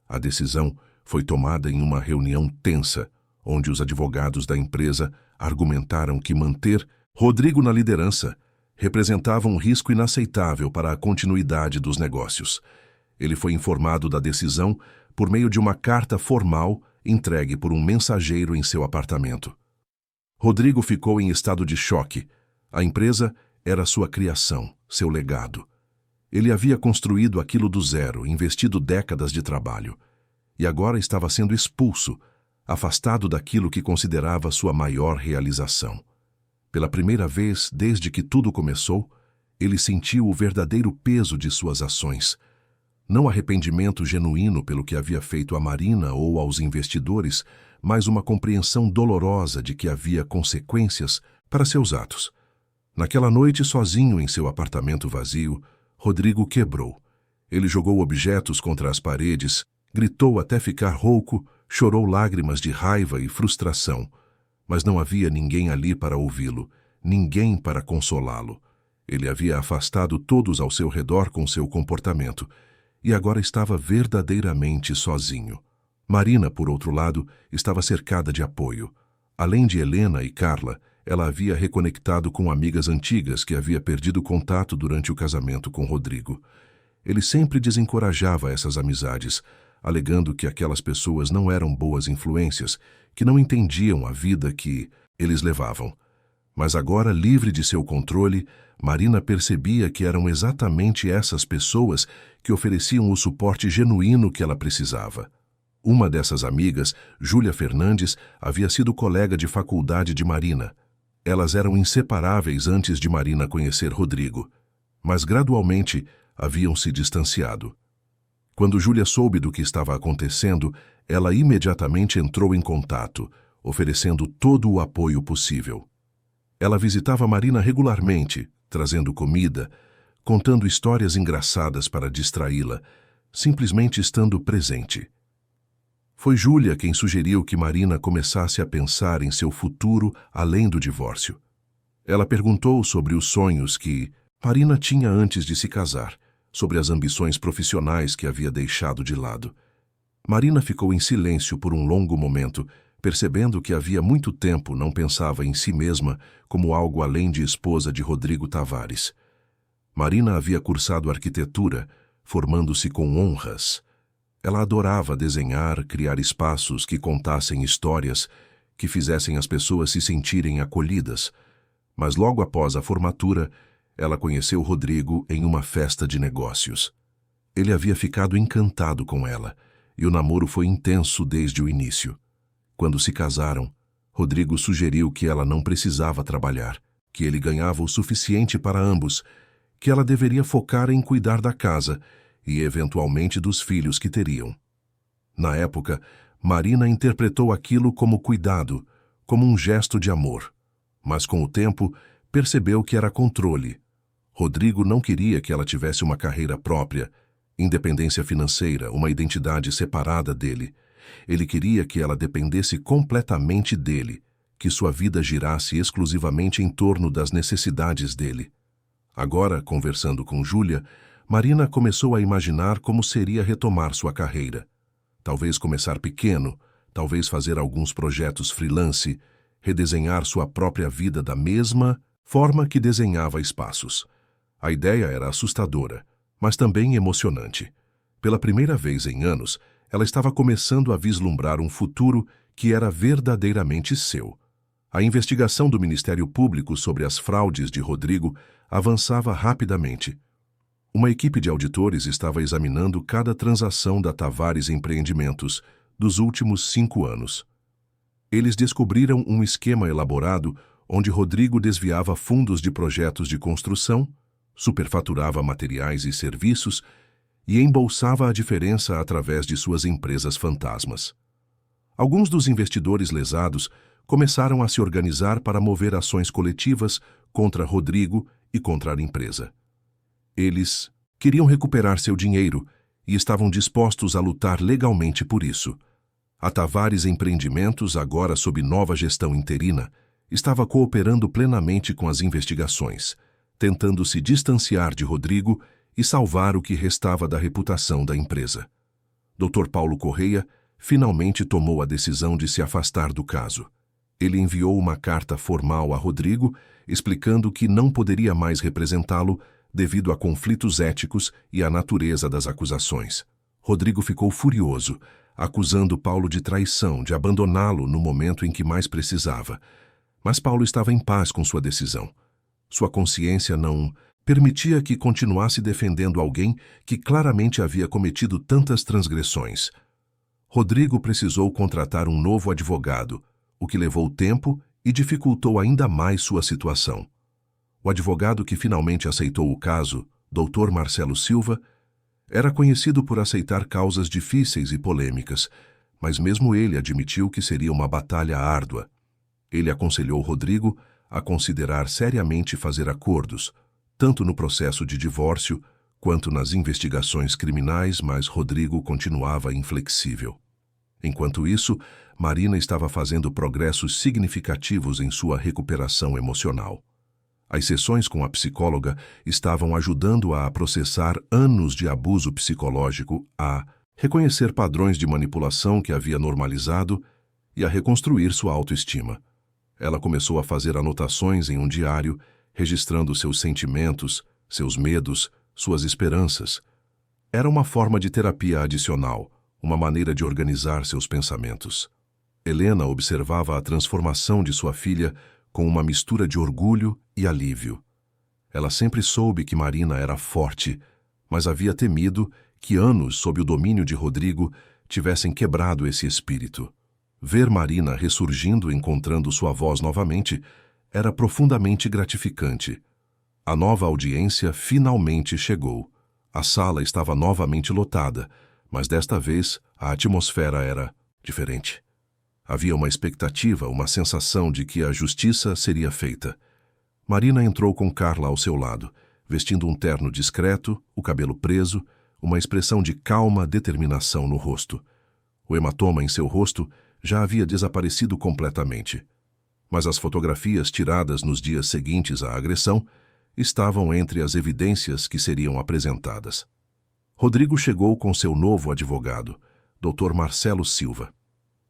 A decisão foi tomada em uma reunião tensa, onde os advogados da empresa argumentaram que manter Rodrigo na liderança representava um risco inaceitável para a continuidade dos negócios. Ele foi informado da decisão por meio de uma carta formal entregue por um mensageiro em seu apartamento. Rodrigo ficou em estado de choque. A empresa era sua criação, seu legado. Ele havia construído aquilo do zero, investido décadas de trabalho. E agora estava sendo expulso, afastado daquilo que considerava sua maior realização. Pela primeira vez desde que tudo começou, ele sentiu o verdadeiro peso de suas ações. Não arrependimento genuíno pelo que havia feito a Marina ou aos investidores, mas uma compreensão dolorosa de que havia consequências para seus atos. Naquela noite, sozinho em seu apartamento vazio, Rodrigo quebrou. Ele jogou objetos contra as paredes, gritou até ficar rouco, chorou lágrimas de raiva e frustração. Mas não havia ninguém ali para ouvi-lo, ninguém para consolá-lo. Ele havia afastado todos ao seu redor com seu comportamento, e agora estava verdadeiramente sozinho. Marina, por outro lado, estava cercada de apoio. Além de Helena e Carla, ela havia reconectado com amigas antigas que havia perdido contato durante o casamento com Rodrigo. Ele sempre desencorajava essas amizades, alegando que aquelas pessoas não eram boas influências, que não entendiam a vida que eles levavam. Mas agora, livre de seu controle, Marina percebia que eram exatamente essas pessoas que ofereciam o suporte genuíno que ela precisava. Uma dessas amigas, Júlia Fernandes, havia sido colega de faculdade de Marina. Elas eram inseparáveis antes de Marina conhecer Rodrigo, mas gradualmente haviam se distanciado. Quando Júlia soube do que estava acontecendo, ela imediatamente entrou em contato, oferecendo todo o apoio possível. Ela visitava Marina regularmente, trazendo comida, contando histórias engraçadas para distraí-la, simplesmente estando presente. Foi Júlia quem sugeriu que Marina começasse a pensar em seu futuro além do divórcio. Ela perguntou sobre os sonhos que Marina tinha antes de se casar, sobre as ambições profissionais que havia deixado de lado. Marina ficou em silêncio por um longo momento, percebendo que havia muito tempo não pensava em si mesma como algo além de esposa de Rodrigo Tavares. Marina havia cursado arquitetura, formando-se com honras. Ela adorava desenhar, criar espaços que contassem histórias, que fizessem as pessoas se sentirem acolhidas. Mas logo após a formatura, ela conheceu Rodrigo em uma festa de negócios. Ele havia ficado encantado com ela, e o namoro foi intenso desde o início. Quando se casaram, Rodrigo sugeriu que ela não precisava trabalhar, que ele ganhava o suficiente para ambos, que ela deveria focar em cuidar da casa e, eventualmente, dos filhos que teriam. Na época, Marina interpretou aquilo como cuidado, como um gesto de amor. Mas, com o tempo, percebeu que era controle. Rodrigo não queria que ela tivesse uma carreira própria, independência financeira, uma identidade separada dele. Ele queria que ela dependesse completamente dele, que sua vida girasse exclusivamente em torno das necessidades dele. Agora, conversando com Júlia, Marina começou a imaginar como seria retomar sua carreira. Talvez começar pequeno, talvez fazer alguns projetos freelance, redesenhar sua própria vida da mesma forma que desenhava espaços. A ideia era assustadora, mas também emocionante. Pela primeira vez em anos, ela estava começando a vislumbrar um futuro que era verdadeiramente seu. A investigação do Ministério Público sobre as fraudes de Rodrigo avançava rapidamente. Uma equipe de auditores estava examinando cada transação da Tavares Empreendimentos dos últimos 5 anos. Eles descobriram um esquema elaborado onde Rodrigo desviava fundos de projetos de construção, superfaturava materiais e serviços e embolsava a diferença através de suas empresas fantasmas. Alguns dos investidores lesados começaram a se organizar para mover ações coletivas contra Rodrigo e contra a empresa. Eles queriam recuperar seu dinheiro e estavam dispostos a lutar legalmente por isso. A Tavares Empreendimentos, agora sob nova gestão interina, estava cooperando plenamente com as investigações, tentando se distanciar de Rodrigo e salvar o que restava da reputação da empresa. Dr. Paulo Correia finalmente tomou a decisão de se afastar do caso. Ele enviou uma carta formal a Rodrigo, explicando que não poderia mais representá-lo devido a conflitos éticos e à natureza das acusações. Rodrigo ficou furioso, acusando Paulo de traição, de abandoná-lo no momento em que mais precisava. Mas Paulo estava em paz com sua decisão. Sua consciência não permitia que continuasse defendendo alguém que claramente havia cometido tantas transgressões. Rodrigo precisou contratar um novo advogado, o que levou tempo e dificultou ainda mais sua situação. O advogado que finalmente aceitou o caso, Dr. Marcelo Silva, era conhecido por aceitar causas difíceis e polêmicas, mas mesmo ele admitiu que seria uma batalha árdua. Ele aconselhou Rodrigo a considerar seriamente fazer acordos, tanto no processo de divórcio quanto nas investigações criminais, mas Rodrigo continuava inflexível. Enquanto isso, Marina estava fazendo progressos significativos em sua recuperação emocional. As sessões com a psicóloga estavam ajudando-a a processar anos de abuso psicológico, a reconhecer padrões de manipulação que havia normalizado e a reconstruir sua autoestima. Ela começou a fazer anotações em um diário, registrando seus sentimentos, seus medos, suas esperanças. Era uma forma de terapia adicional, uma maneira de organizar seus pensamentos. Helena observava a transformação de sua filha com uma mistura de orgulho e alívio. Ela sempre soube que Marina era forte, mas havia temido que anos sob o domínio de Rodrigo tivessem quebrado esse espírito. Ver Marina ressurgindo, encontrando sua voz novamente, era profundamente gratificante. A nova audiência finalmente chegou. A sala estava novamente lotada, mas desta vez a atmosfera era diferente. Havia uma expectativa, uma sensação de que a justiça seria feita. Marina entrou com Carla ao seu lado, vestindo um terno discreto, o cabelo preso, uma expressão de calma determinação no rosto. O hematoma em seu rosto já havia desaparecido completamente. Mas as fotografias tiradas nos dias seguintes à agressão estavam entre as evidências que seriam apresentadas. Rodrigo chegou com seu novo advogado, Dr. Marcelo Silva.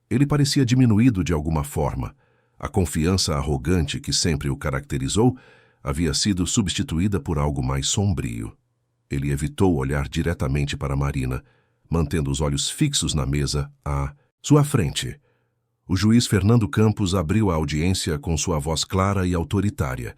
Ele parecia diminuído de alguma forma. A confiança arrogante que sempre o caracterizou havia sido substituída por algo mais sombrio. Ele evitou olhar diretamente para Marina, mantendo os olhos fixos na mesa à sua frente. O juiz Fernando Campos abriu a audiência com sua voz clara e autoritária.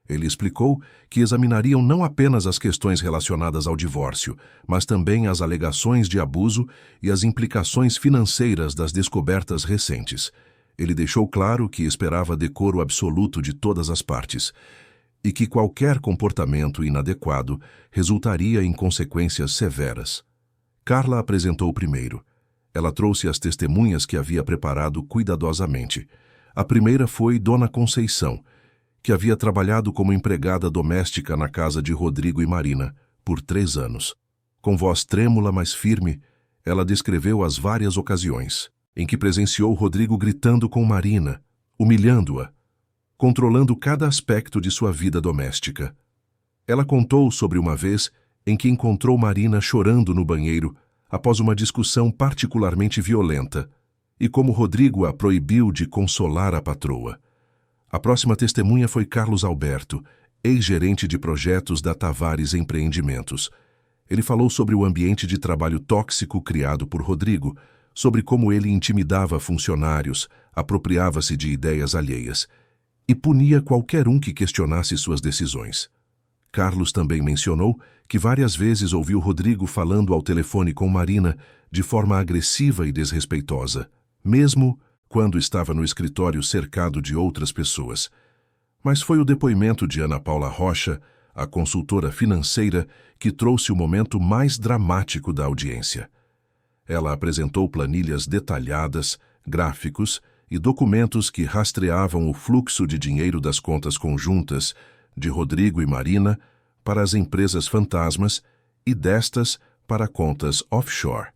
Ele explicou que examinariam não apenas as questões relacionadas ao divórcio, mas também as alegações de abuso e as implicações financeiras das descobertas recentes. Ele deixou claro que esperava decoro absoluto de todas as partes e que qualquer comportamento inadequado resultaria em consequências severas. Carla apresentou primeiro. Ela trouxe as testemunhas que havia preparado cuidadosamente. A primeira foi Dona Conceição, que havia trabalhado como empregada doméstica na casa de Rodrigo e Marina por 3 anos. Com voz trêmula, mas firme, ela descreveu as várias ocasiões em que presenciou Rodrigo gritando com Marina, humilhando-a, controlando cada aspecto de sua vida doméstica. Ela contou sobre uma vez em que encontrou Marina chorando no banheiro após uma discussão particularmente violenta e como Rodrigo a proibiu de consolar a patroa. A próxima testemunha foi Carlos Alberto, ex-gerente de projetos da Tavares Empreendimentos. Ele falou sobre o ambiente de trabalho tóxico criado por Rodrigo, sobre como ele intimidava funcionários, apropriava-se de ideias alheias e punia qualquer um que questionasse suas decisões. Carlos também mencionou que várias vezes ouviu Rodrigo falando ao telefone com Marina de forma agressiva e desrespeitosa, mesmo quando estava no escritório cercado de outras pessoas. Mas foi o depoimento de Ana Paula Rocha, a consultora financeira que trouxe o momento mais dramático da audiência. Ela apresentou planilhas detalhadas, gráficos e documentos que rastreavam o fluxo de dinheiro das contas conjuntas de Rodrigo e Marina para as empresas fantasmas e destas para contas offshore.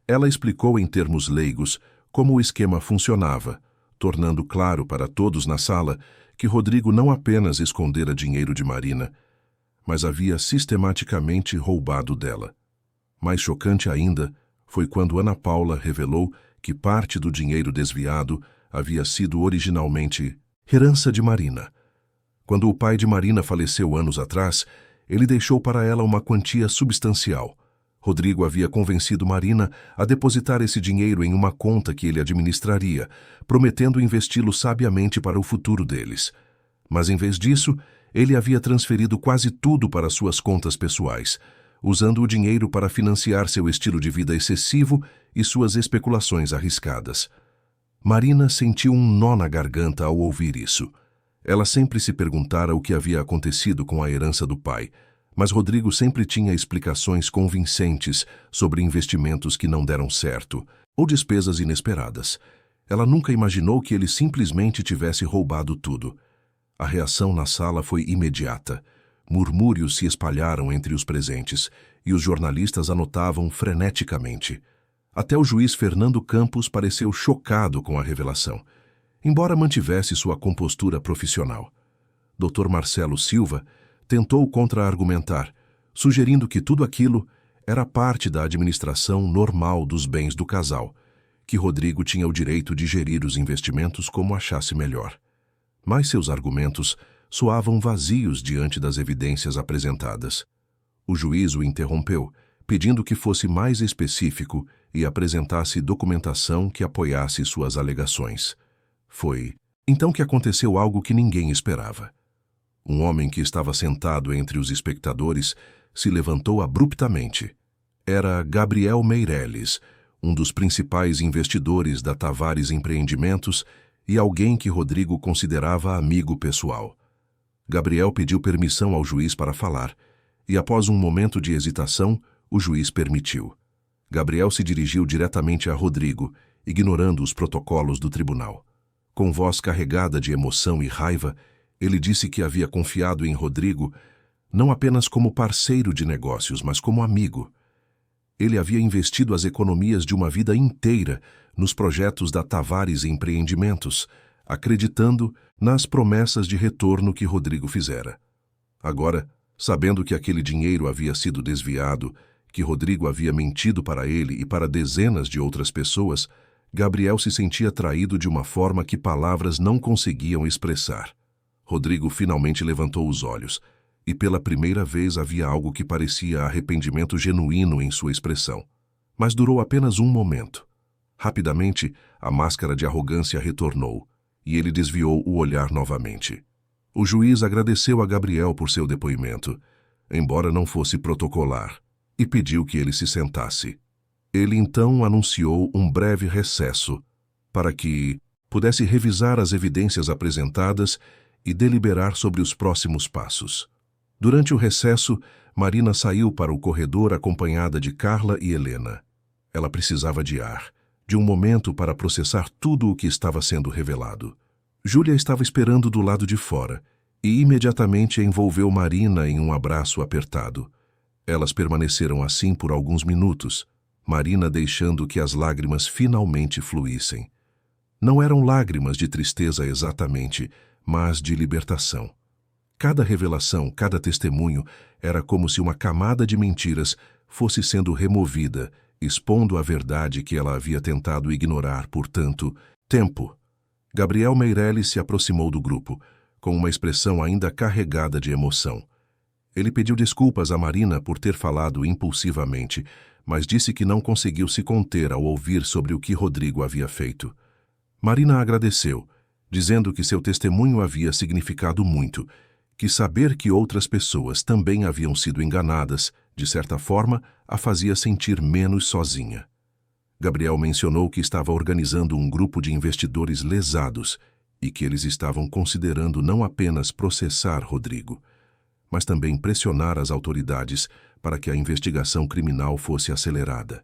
Ela explicou em termos leigos como o esquema funcionava, tornando claro para todos na sala que Rodrigo não apenas escondera dinheiro de Marina, mas havia sistematicamente roubado dela. Mais chocante ainda foi quando Ana Paula revelou que parte do dinheiro desviado havia sido originalmente herança de Marina. Quando o pai de Marina faleceu anos atrás, ele deixou para ela uma quantia substancial. Rodrigo havia convencido Marina a depositar esse dinheiro em uma conta que ele administraria, prometendo investi-lo sabiamente para o futuro deles. Mas, em vez disso, ele havia transferido quase tudo para suas contas pessoais, usando o dinheiro para financiar seu estilo de vida excessivo e suas especulações arriscadas. Marina sentiu um nó na garganta ao ouvir isso. Ela sempre se perguntara o que havia acontecido com a herança do pai, mas Rodrigo sempre tinha explicações convincentes sobre investimentos que não deram certo ou despesas inesperadas. Ela nunca imaginou que ele simplesmente tivesse roubado tudo. A reação na sala foi imediata. Murmúrios se espalharam entre os presentes e os jornalistas anotavam freneticamente. Até o juiz Fernando Campos pareceu chocado com a revelação, embora mantivesse sua compostura profissional. Dr. Marcelo Silva tentou contra-argumentar, sugerindo que tudo aquilo era parte da administração normal dos bens do casal, que Rodrigo tinha o direito de gerir os investimentos como achasse melhor. Mas seus argumentos soavam vazios diante das evidências apresentadas. O juiz o interrompeu, pedindo que fosse mais específico e apresentasse documentação que apoiasse suas alegações. Foi então que aconteceu algo que ninguém esperava. Um homem que estava sentado entre os espectadores se levantou abruptamente. Era Gabriel Meirelles, um dos principais investidores da Tavares Empreendimentos e alguém que Rodrigo considerava amigo pessoal. Gabriel pediu permissão ao juiz para falar, e após um momento de hesitação, o juiz permitiu. Gabriel se dirigiu diretamente a Rodrigo, ignorando os protocolos do tribunal. Com voz carregada de emoção e raiva, ele disse que havia confiado em Rodrigo não apenas como parceiro de negócios, mas como amigo. Ele havia investido as economias de uma vida inteira nos projetos da Tavares Empreendimentos, acreditando nas promessas de retorno que Rodrigo fizera. Agora, sabendo que aquele dinheiro havia sido desviado, que Rodrigo havia mentido para ele e para dezenas de outras pessoas, Gabriel se sentia traído de uma forma que palavras não conseguiam expressar. Rodrigo finalmente levantou os olhos, e pela primeira vez havia algo que parecia arrependimento genuíno em sua expressão. Mas durou apenas um momento. Rapidamente, a máscara de arrogância retornou, e ele desviou o olhar novamente. O juiz agradeceu a Gabriel por seu depoimento, embora não fosse protocolar, e pediu que ele se sentasse. Ele então anunciou um breve recesso, para que pudesse revisar as evidências apresentadas e deliberar sobre os próximos passos. Durante o recesso, Marina saiu para o corredor acompanhada de Carla e Helena. Ela precisava de ar, de um momento para processar tudo o que estava sendo revelado. Júlia estava esperando do lado de fora e imediatamente envolveu Marina em um abraço apertado. Elas permaneceram assim por alguns minutos, Marina deixando que as lágrimas finalmente fluíssem. Não eram lágrimas de tristeza exatamente, mas de libertação. Cada revelação, cada testemunho, era como se uma camada de mentiras fosse sendo removida, expondo a verdade que ela havia tentado ignorar por tanto tempo. Gabriel Meirelles se aproximou do grupo, com uma expressão ainda carregada de emoção. Ele pediu desculpas a Marina por ter falado impulsivamente, mas disse que não conseguiu se conter ao ouvir sobre o que Rodrigo havia feito. Marina agradeceu, dizendo que seu testemunho havia significado muito, que saber que outras pessoas também haviam sido enganadas, de certa forma, a fazia sentir menos sozinha. Gabriel mencionou que estava organizando um grupo de investidores lesados e que eles estavam considerando não apenas processar Rodrigo, mas também pressionar as autoridades para que a investigação criminal fosse acelerada.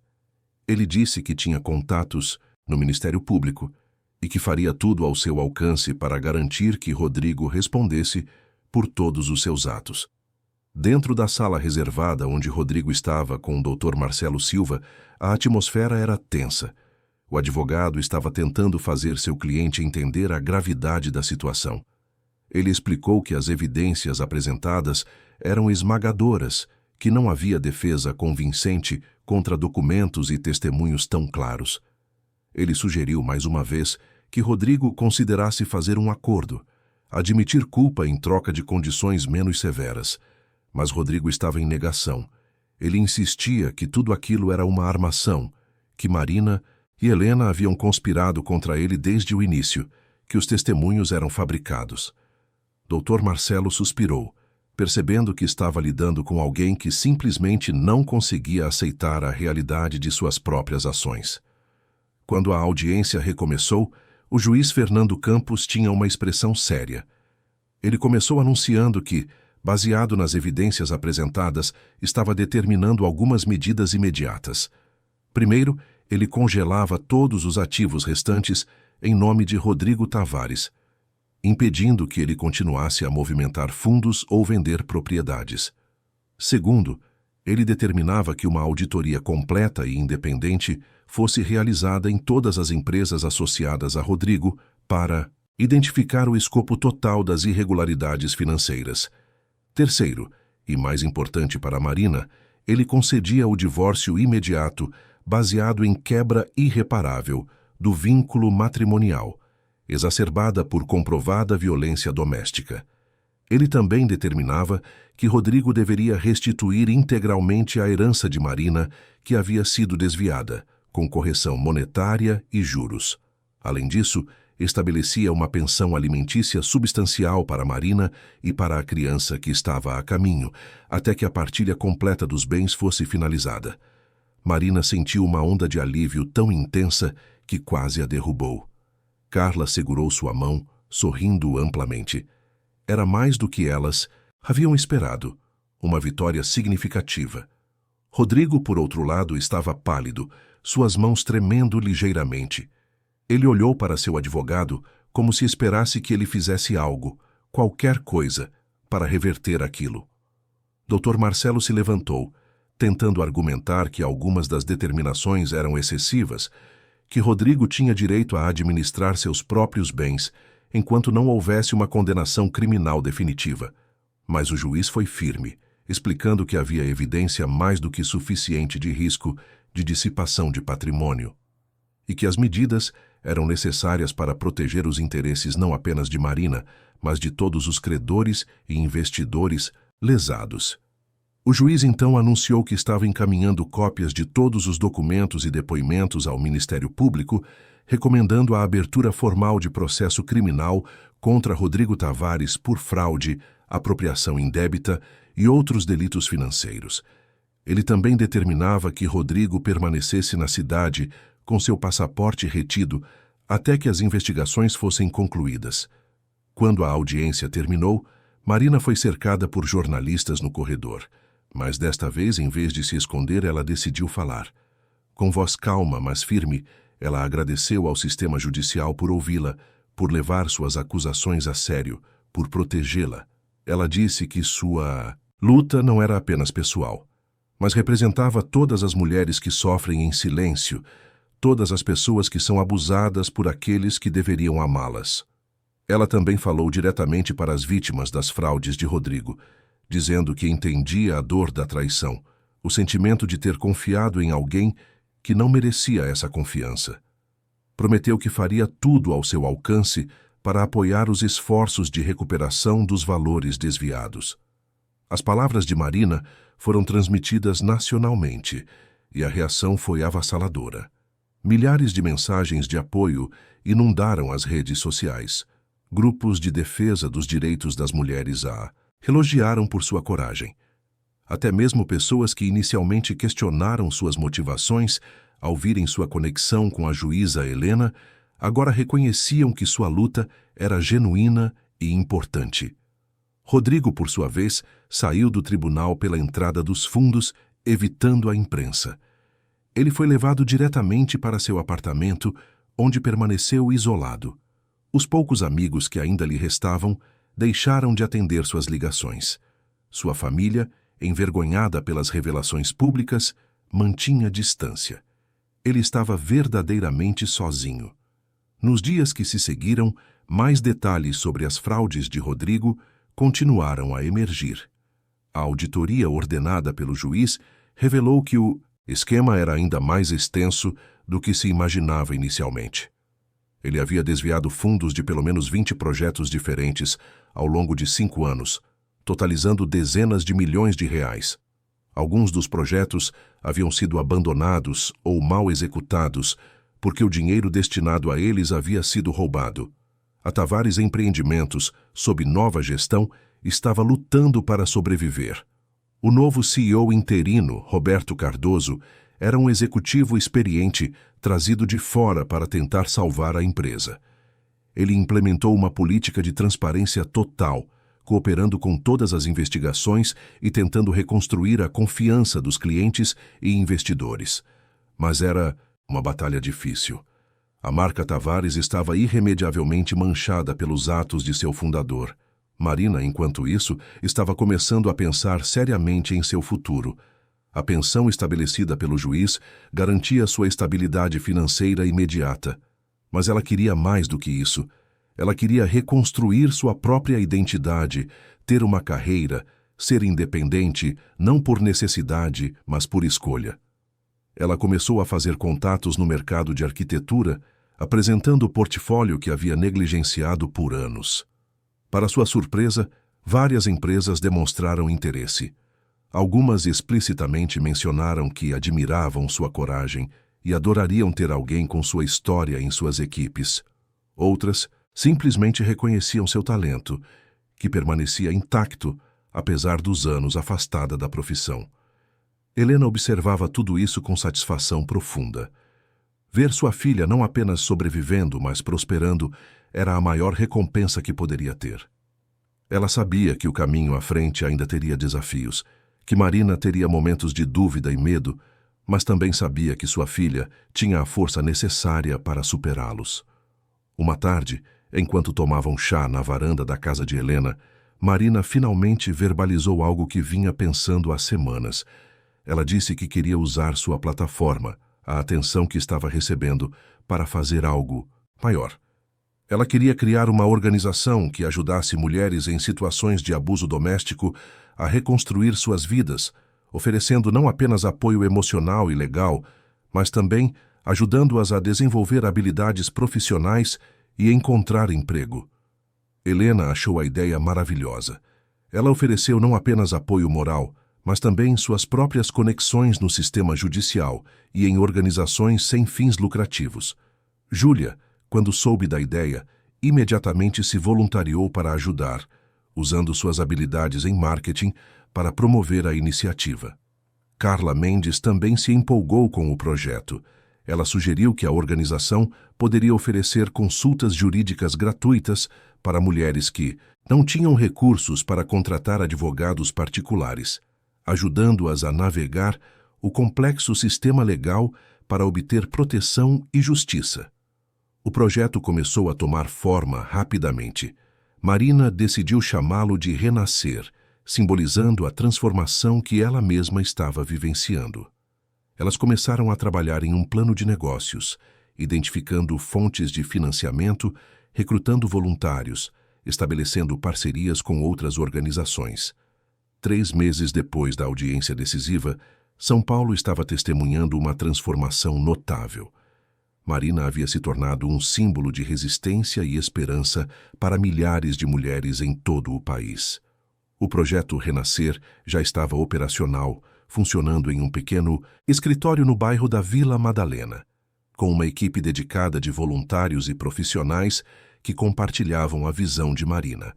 Ele disse que tinha contatos no Ministério Público e que faria tudo ao seu alcance para garantir que Rodrigo respondesse por todos os seus atos. Dentro da sala reservada onde Rodrigo estava com o Dr. Marcelo Silva, a atmosfera era tensa. O advogado estava tentando fazer seu cliente entender a gravidade da situação. Ele explicou que as evidências apresentadas eram esmagadoras, que não havia defesa convincente contra documentos e testemunhos tão claros. Ele sugeriu mais uma vez que Rodrigo considerasse fazer um acordo, admitir culpa em troca de condições menos severas. Mas Rodrigo estava em negação. Ele insistia que tudo aquilo era uma armação, que Marina e Helena haviam conspirado contra ele desde o início, que os testemunhos eram fabricados. Dr. Marcelo suspirou, percebendo que estava lidando com alguém que simplesmente não conseguia aceitar a realidade de suas próprias ações. Quando a audiência recomeçou, o juiz Fernando Campos tinha uma expressão séria. Ele começou anunciando que, baseado nas evidências apresentadas, estava determinando algumas medidas imediatas. Primeiro, ele congelava todos os ativos restantes em nome de Rodrigo Tavares, impedindo que ele continuasse a movimentar fundos ou vender propriedades. Segundo, ele determinava que uma auditoria completa e independente fosse realizada em todas as empresas associadas a Rodrigo para identificar o escopo total das irregularidades financeiras. Terceiro, e mais importante para Marina, ele concedia o divórcio imediato, baseado em quebra irreparável do vínculo matrimonial, exacerbada por comprovada violência doméstica. Ele também determinava que Rodrigo deveria restituir integralmente a herança de Marina, que havia sido desviada, com correção monetária e juros. Além disso, estabelecia uma pensão alimentícia substancial para Marina e para a criança que estava a caminho, até que a partilha completa dos bens fosse finalizada. Marina sentiu uma onda de alívio tão intensa que quase a derrubou. Carla segurou sua mão, sorrindo amplamente. Era mais do que elas haviam esperado, uma vitória significativa. Rodrigo, por outro lado, estava pálido, suas mãos tremendo ligeiramente. Ele olhou para seu advogado como se esperasse que ele fizesse algo, qualquer coisa, para reverter aquilo. Dr. Marcelo se levantou, tentando argumentar que algumas das determinações eram excessivas, que Rodrigo tinha direito a administrar seus próprios bens, enquanto não houvesse uma condenação criminal definitiva. Mas o juiz foi firme, explicando que havia evidência mais do que suficiente de risco de dissipação de patrimônio, e que as medidas eram necessárias para proteger os interesses não apenas de Marina, mas de todos os credores e investidores lesados. O juiz então anunciou que estava encaminhando cópias de todos os documentos e depoimentos ao Ministério Público, recomendando a abertura formal de processo criminal contra Rodrigo Tavares por fraude, apropriação indébita e outros delitos financeiros. Ele também determinava que Rodrigo permanecesse na cidade com seu passaporte retido até que as investigações fossem concluídas. Quando a audiência terminou, Marina foi cercada por jornalistas no corredor. Mas desta vez, em vez de se esconder, ela decidiu falar. Com voz calma, mas firme, ela agradeceu ao sistema judicial por ouvi-la, por levar suas acusações a sério, por protegê-la. Ela disse que sua luta não era apenas pessoal, mas representava todas as mulheres que sofrem em silêncio, todas as pessoas que são abusadas por aqueles que deveriam amá-las. Ela também falou diretamente para as vítimas das fraudes de Rodrigo, dizendo que entendia a dor da traição, o sentimento de ter confiado em alguém que não merecia essa confiança. Prometeu que faria tudo ao seu alcance para apoiar os esforços de recuperação dos valores desviados. As palavras de Marina foram transmitidas nacionalmente e a reação foi avassaladora. Milhares de mensagens de apoio inundaram as redes sociais. Grupos de defesa dos direitos das mulheres a elogiaram por sua coragem. Até mesmo pessoas que inicialmente questionaram suas motivações ao virem sua conexão com a juíza Helena, agora reconheciam que sua luta era genuína e importante. Rodrigo, por sua vez, saiu do tribunal pela entrada dos fundos, evitando a imprensa. Ele foi levado diretamente para seu apartamento, onde permaneceu isolado. Os poucos amigos que ainda lhe restavam deixaram de atender suas ligações. Sua família, envergonhada pelas revelações públicas, mantinha distância. Ele estava verdadeiramente sozinho. Nos dias que se seguiram, mais detalhes sobre as fraudes de Rodrigo continuaram a emergir. A auditoria ordenada pelo juiz revelou que o esquema era ainda mais extenso do que se imaginava inicialmente. Ele havia desviado fundos de pelo menos 20 projetos diferentes ao longo de 5 anos, totalizando dezenas de milhões de reais. Alguns dos projetos haviam sido abandonados ou mal executados porque o dinheiro destinado a eles havia sido roubado. A Tavares Empreendimentos, sob nova gestão, estava lutando para sobreviver. O novo CEO interino, Roberto Cardoso, era um executivo experiente trazido de fora para tentar salvar a empresa. Ele implementou uma política de transparência total, cooperando com todas as investigações e tentando reconstruir a confiança dos clientes e investidores. Mas era uma batalha difícil. A marca Tavares estava irremediavelmente manchada pelos atos de seu fundador. Marina, enquanto isso, estava começando a pensar seriamente em seu futuro. A pensão estabelecida pelo juiz garantia sua estabilidade financeira imediata. Mas ela queria mais do que isso. Ela queria reconstruir sua própria identidade, ter uma carreira, ser independente, não por necessidade, mas por escolha. Ela começou a fazer contatos no mercado de arquitetura, apresentando o portfólio que havia negligenciado por anos. Para sua surpresa, várias empresas demonstraram interesse. Algumas explicitamente mencionaram que admiravam sua coragem e adorariam ter alguém com sua história em suas equipes. Outras simplesmente reconheciam seu talento, que permanecia intacto, apesar dos anos afastada da profissão. Helena observava tudo isso com satisfação profunda. Ver sua filha não apenas sobrevivendo, mas prosperando, era a maior recompensa que poderia ter. Ela sabia que o caminho à frente ainda teria desafios, que Marina teria momentos de dúvida e medo, mas também sabia que sua filha tinha a força necessária para superá-los. Uma tarde, enquanto tomavam chá na varanda da casa de Helena, Marina finalmente verbalizou algo que vinha pensando há semanas. Ela disse que queria usar sua plataforma, a atenção que estava recebendo, para fazer algo maior. Ela queria criar uma organização que ajudasse mulheres em situações de abuso doméstico a reconstruir suas vidas, oferecendo não apenas apoio emocional e legal, mas também ajudando-as a desenvolver habilidades profissionais e encontrar emprego. Helena achou a ideia maravilhosa. Ela ofereceu não apenas apoio moral, mas também suas próprias conexões no sistema judicial e em organizações sem fins lucrativos. Júlia, quando soube da ideia, imediatamente se voluntariou para ajudar, usando suas habilidades em marketing para promover a iniciativa. Carla Mendes também se empolgou com o projeto. Ela sugeriu que a organização poderia oferecer consultas jurídicas gratuitas para mulheres que não tinham recursos para contratar advogados particulares, ajudando-as a navegar o complexo sistema legal para obter proteção e justiça. O projeto começou a tomar forma rapidamente. Marina decidiu chamá-lo de Renascer, simbolizando a transformação que ela mesma estava vivenciando. Elas começaram a trabalhar em um plano de negócios, identificando fontes de financiamento, recrutando voluntários, estabelecendo parcerias com outras organizações. 3 meses depois da audiência decisiva, São Paulo estava testemunhando uma transformação notável. Marina havia se tornado um símbolo de resistência e esperança para milhares de mulheres em todo o país. O projeto Renascer já estava operacional, funcionando em um pequeno escritório no bairro da Vila Madalena, com uma equipe dedicada de voluntários e profissionais que compartilhavam a visão de Marina.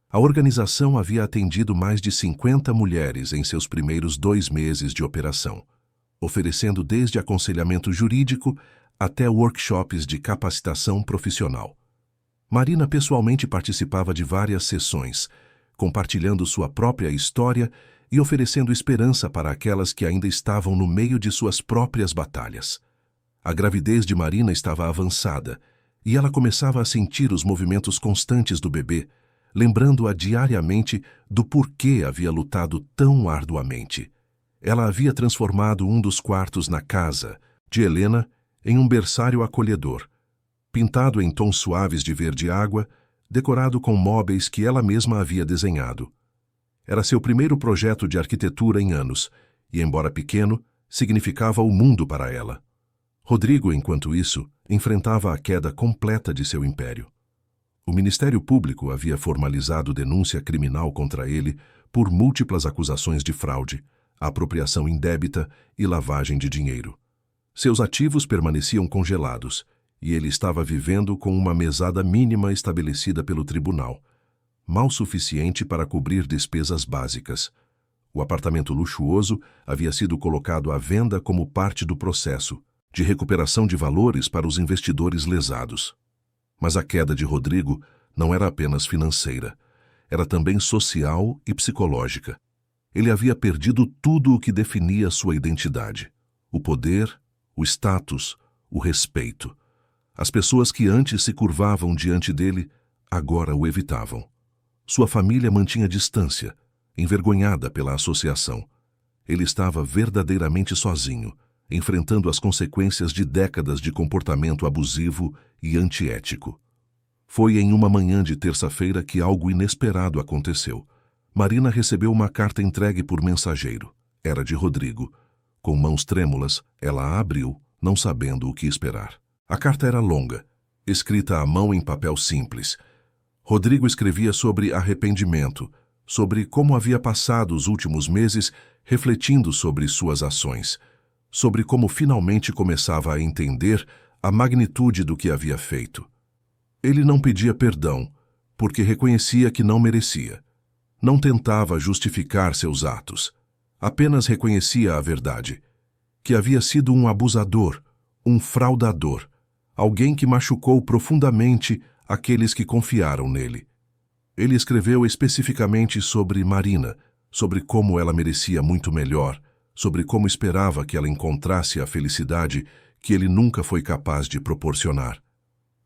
A organização havia atendido mais de 50 mulheres em seus primeiros 2 meses de operação, oferecendo desde aconselhamento jurídico até workshops de capacitação profissional. Marina pessoalmente participava de várias sessões, compartilhando sua própria história e oferecendo esperança para aquelas que ainda estavam no meio de suas próprias batalhas. A gravidez de Marina estava avançada e ela começava a sentir os movimentos constantes do bebê, lembrando-a diariamente do porquê havia lutado tão arduamente. Ela havia transformado um dos quartos na casa de Helena em um berçário acolhedor, pintado em tons suaves de verde água, decorado com móveis que ela mesma havia desenhado. Era seu primeiro projeto de arquitetura em anos, e, embora pequeno, significava o mundo para ela. Rodrigo, enquanto isso, enfrentava a queda completa de seu império. O Ministério Público havia formalizado denúncia criminal contra ele por múltiplas acusações de fraude, apropriação indébita e lavagem de dinheiro. Seus ativos permaneciam congelados, e ele estava vivendo com uma mesada mínima estabelecida pelo tribunal, mal suficiente para cobrir despesas básicas. O apartamento luxuoso havia sido colocado à venda como parte do processo de recuperação de valores para os investidores lesados. Mas a queda de Rodrigo não era apenas financeira, era também social e psicológica. Ele havia perdido tudo o que definia sua identidade: o poder, o status, o respeito. As pessoas que antes se curvavam diante dele, agora o evitavam. Sua família mantinha distância, envergonhada pela associação. Ele estava verdadeiramente sozinho, enfrentando as consequências de décadas de comportamento abusivo e antiético. Foi em uma manhã de terça-feira que algo inesperado aconteceu. Marina recebeu uma carta entregue por mensageiro. Era de Rodrigo. Com mãos trêmulas, ela a abriu, não sabendo o que esperar. A carta era longa, escrita à mão em papel simples. Rodrigo escrevia sobre arrependimento, sobre como havia passado os últimos meses refletindo sobre suas ações, sobre como finalmente começava a entender a magnitude do que havia feito. Ele não pedia perdão, porque reconhecia que não merecia. Não tentava justificar seus atos. Apenas reconhecia a verdade, que havia sido um abusador, um fraudador, alguém que machucou profundamente aqueles que confiaram nele. Ele escreveu especificamente sobre Marina, sobre como ela merecia muito melhor, sobre como esperava que ela encontrasse a felicidade que ele nunca foi capaz de proporcionar.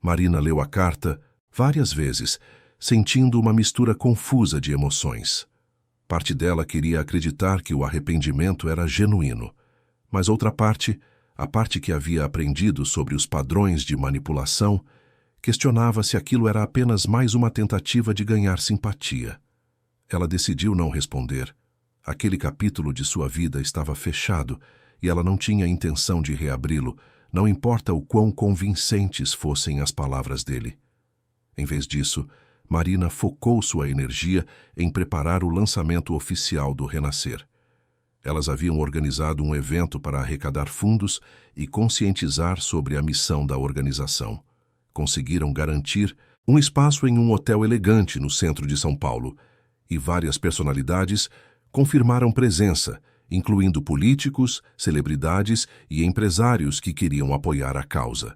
Marina leu a carta várias vezes, sentindo uma mistura confusa de emoções. Parte dela queria acreditar que o arrependimento era genuíno, mas outra parte, a parte que havia aprendido sobre os padrões de manipulação, questionava se aquilo era apenas mais uma tentativa de ganhar simpatia. Ela decidiu não responder. Aquele capítulo de sua vida estava fechado e ela não tinha intenção de reabri-lo, não importa o quão convincentes fossem as palavras dele. Em vez disso, Marina focou sua energia em preparar o lançamento oficial do Renascer. Elas haviam organizado um evento para arrecadar fundos e conscientizar sobre a missão da organização. Conseguiram garantir um espaço em um hotel elegante no centro de São Paulo, e várias personalidades confirmaram presença, incluindo políticos, celebridades e empresários que queriam apoiar a causa.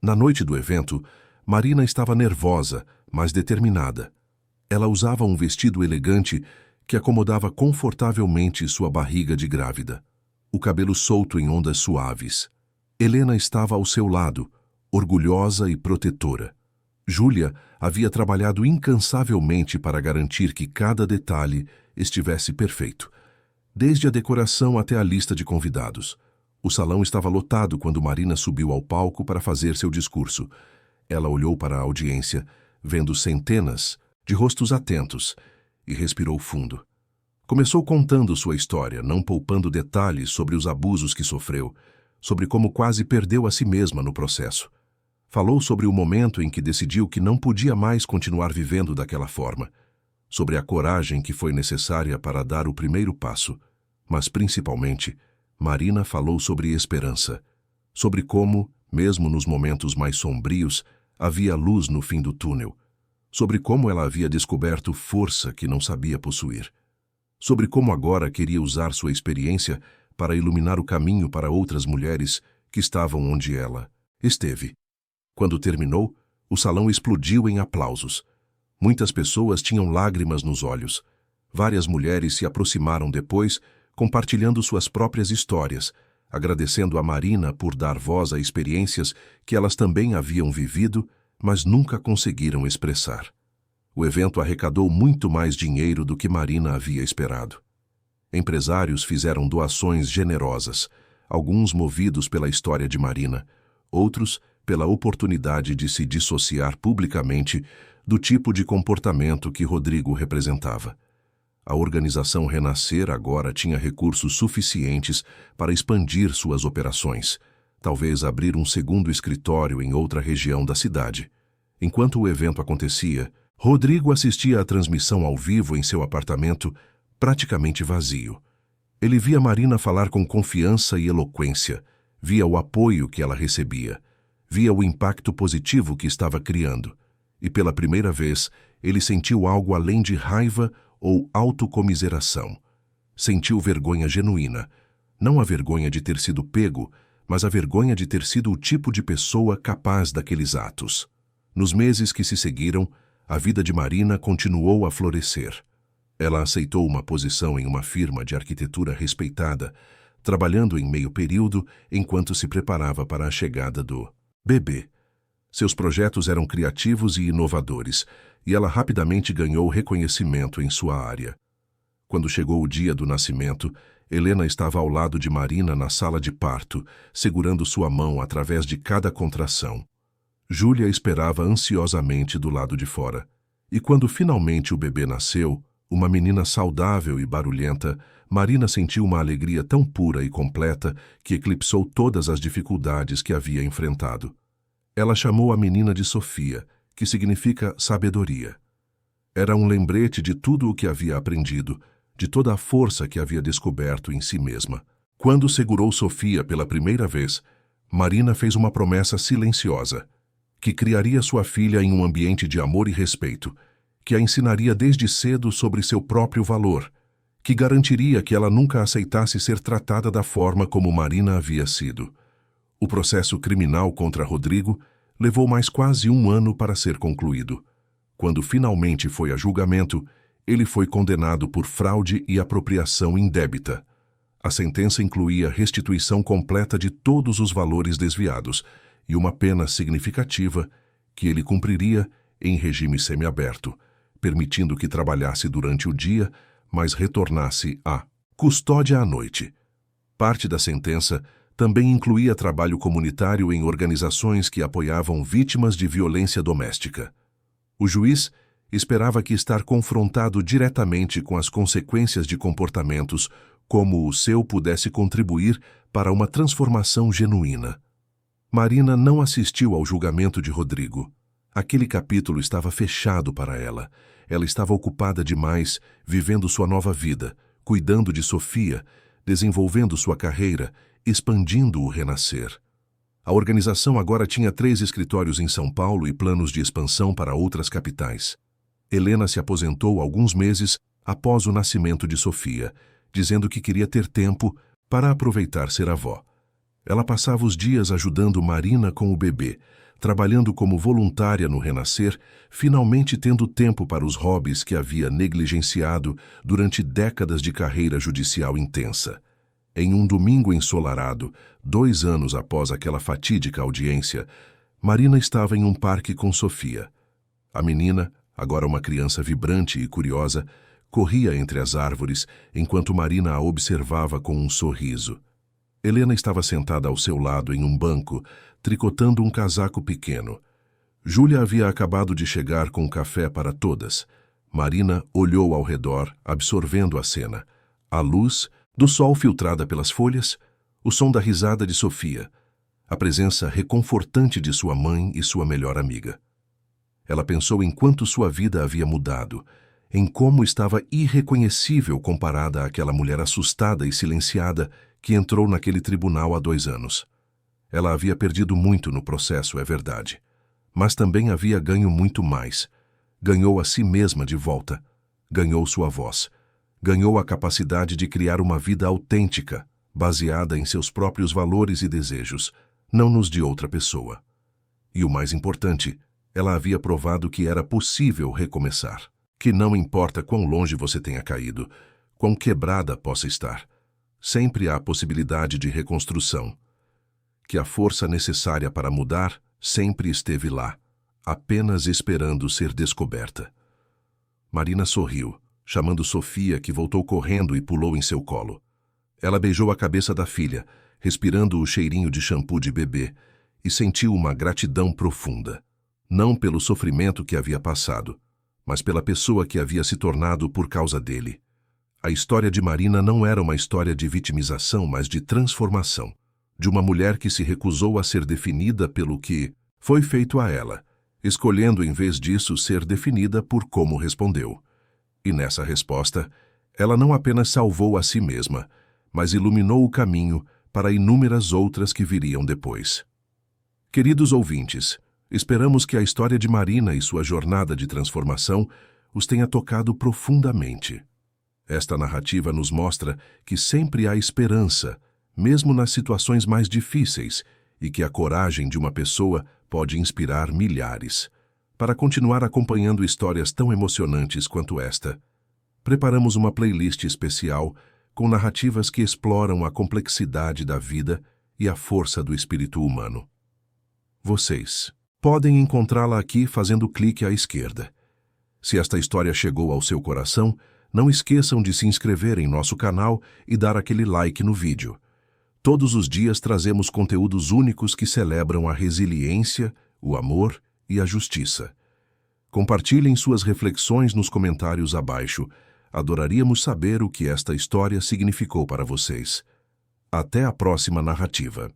Na noite do evento, Marina estava nervosa, mas determinada. Ela usava um vestido elegante que acomodava confortavelmente sua barriga de grávida, o cabelo solto em ondas suaves. Helena estava ao seu lado, orgulhosa e protetora. Júlia havia trabalhado incansavelmente para garantir que cada detalhe estivesse perfeito, desde a decoração até a lista de convidados. O salão estava lotado quando Marina subiu ao palco para fazer seu discurso. Ela olhou para a audiência, vendo centenas de rostos atentos, e respirou fundo. Começou contando sua história, não poupando detalhes sobre os abusos que sofreu, sobre como quase perdeu a si mesma no processo. Falou sobre o momento em que decidiu que não podia mais continuar vivendo daquela forma, sobre a coragem que foi necessária para dar o primeiro passo, mas principalmente, Marina falou sobre esperança, sobre como, mesmo nos momentos mais sombrios, havia luz no fim do túnel, sobre como ela havia descoberto força que não sabia possuir, sobre como agora queria usar sua experiência para iluminar o caminho para outras mulheres que estavam onde ela esteve. Quando terminou, o salão explodiu em aplausos. Muitas pessoas tinham lágrimas nos olhos. Várias mulheres se aproximaram depois, compartilhando suas próprias histórias, agradecendo a Marina por dar voz a experiências que elas também haviam vivido, mas nunca conseguiram expressar. O evento arrecadou muito mais dinheiro do que Marina havia esperado. Empresários fizeram doações generosas, alguns movidos pela história de Marina, outros pela oportunidade de se dissociar publicamente do tipo de comportamento que Rodrigo representava. A organização Renascer agora tinha recursos suficientes para expandir suas operações, talvez abrir um segundo escritório em outra região da cidade. Enquanto o evento acontecia, Rodrigo assistia à transmissão ao vivo em seu apartamento, praticamente vazio. Ele via Marina falar com confiança e eloquência, via o apoio que ela recebia, via o impacto positivo que estava criando. E pela primeira vez, ele sentiu algo além de raiva ou autocomiseração. Sentiu vergonha genuína, não a vergonha de ter sido pego, mas a vergonha de ter sido o tipo de pessoa capaz daqueles atos. Nos meses que se seguiram, a vida de Marina continuou a florescer. Ela aceitou uma posição em uma firma de arquitetura respeitada, trabalhando em meio período enquanto se preparava para a chegada do bebê. Seus projetos eram criativos e inovadores, e ela rapidamente ganhou reconhecimento em sua área. Quando chegou o dia do nascimento, Helena estava ao lado de Marina na sala de parto, segurando sua mão através de cada contração. Júlia esperava ansiosamente do lado de fora. E quando finalmente o bebê nasceu, uma menina saudável e barulhenta, Marina sentiu uma alegria tão pura e completa que eclipsou todas as dificuldades que havia enfrentado. Ela chamou a menina de Sofia, que significa sabedoria. Era um lembrete de tudo o que havia aprendido, de toda a força que havia descoberto em si mesma. Quando segurou Sofia pela primeira vez, Marina fez uma promessa silenciosa, que criaria sua filha em um ambiente de amor e respeito, que a ensinaria desde cedo sobre seu próprio valor, que garantiria que ela nunca aceitasse ser tratada da forma como Marina havia sido. O processo criminal contra Rodrigo levou mais quase um ano para ser concluído. Quando finalmente foi a julgamento, ele foi condenado por fraude e apropriação indébita. A sentença incluía restituição completa de todos os valores desviados e uma pena significativa que ele cumpriria em regime semiaberto, permitindo que trabalhasse durante o dia, mas retornasse à custódia à noite. Parte da sentença também incluía trabalho comunitário em organizações que apoiavam vítimas de violência doméstica. O juiz esperava que estar confrontado diretamente com as consequências de comportamentos como o seu pudesse contribuir para uma transformação genuína. Marina não assistiu ao julgamento de Rodrigo. Aquele capítulo estava fechado para ela. Ela estava ocupada demais, vivendo sua nova vida, cuidando de Sofia, desenvolvendo sua carreira, expandindo o Renascer. A organização agora tinha 3 escritórios em São Paulo e planos de expansão para outras capitais. Helena se aposentou alguns meses após o nascimento de Sofia, dizendo que queria ter tempo para aproveitar ser avó. Ela passava os dias ajudando Marina com o bebê, trabalhando como voluntária no Renascer, finalmente tendo tempo para os hobbies que havia negligenciado durante décadas de carreira judicial intensa. Em um domingo ensolarado, 2 anos após aquela fatídica audiência, Marina estava em um parque com Sofia. A menina, agora uma criança vibrante e curiosa, corria entre as árvores enquanto Marina a observava com um sorriso. Helena estava sentada ao seu lado em um banco, tricotando um casaco pequeno. Júlia havia acabado de chegar com café para todas. Marina olhou ao redor, absorvendo a cena. A luz do sol filtrada pelas folhas, o som da risada de Sofia, a presença reconfortante de sua mãe e sua melhor amiga. Ela pensou em quanto sua vida havia mudado, em como estava irreconhecível comparada àquela mulher assustada e silenciada que entrou naquele tribunal há 2 anos. Ela havia perdido muito no processo, é verdade, mas também havia ganho muito mais. Ganhou a si mesma de volta, ganhou sua voz, ganhou a capacidade de criar uma vida autêntica, baseada em seus próprios valores e desejos, não nos de outra pessoa. E o mais importante, Ela havia provado que era possível recomeçar, que não importa quão longe você tenha caído, quão quebrada possa estar, sempre há possibilidade de reconstrução, que a força necessária para mudar sempre esteve lá, apenas esperando ser descoberta. Marina sorriu, chamando Sofia, que voltou correndo e pulou em seu colo. Ela beijou a cabeça da filha, respirando o cheirinho de shampoo de bebê, e sentiu uma gratidão profunda, não pelo sofrimento que havia passado, mas pela pessoa que havia se tornado por causa dele. A história de Marina não era uma história de vitimização, mas de transformação, de uma mulher que se recusou a ser definida pelo que foi feito a ela, escolhendo em vez disso ser definida por como respondeu. E nessa resposta, ela não apenas salvou a si mesma, mas iluminou o caminho para inúmeras outras que viriam depois. Queridos ouvintes, esperamos que a história de Marina e sua jornada de transformação os tenha tocado profundamente. Esta narrativa nos mostra que sempre há esperança, mesmo nas situações mais difíceis, e que a coragem de uma pessoa pode inspirar milhares. Para continuar acompanhando histórias tão emocionantes quanto esta, preparamos uma playlist especial com narrativas que exploram a complexidade da vida e a força do espírito humano. Vocês podem encontrá-la aqui fazendo clique à esquerda. Se esta história chegou ao seu coração, não esqueçam de se inscrever em nosso canal e dar aquele like no vídeo. Todos os dias trazemos conteúdos únicos que celebram a resiliência, o amor e a justiça. Compartilhem suas reflexões nos comentários abaixo. Adoraríamos saber o que esta história significou para vocês. Até a próxima narrativa.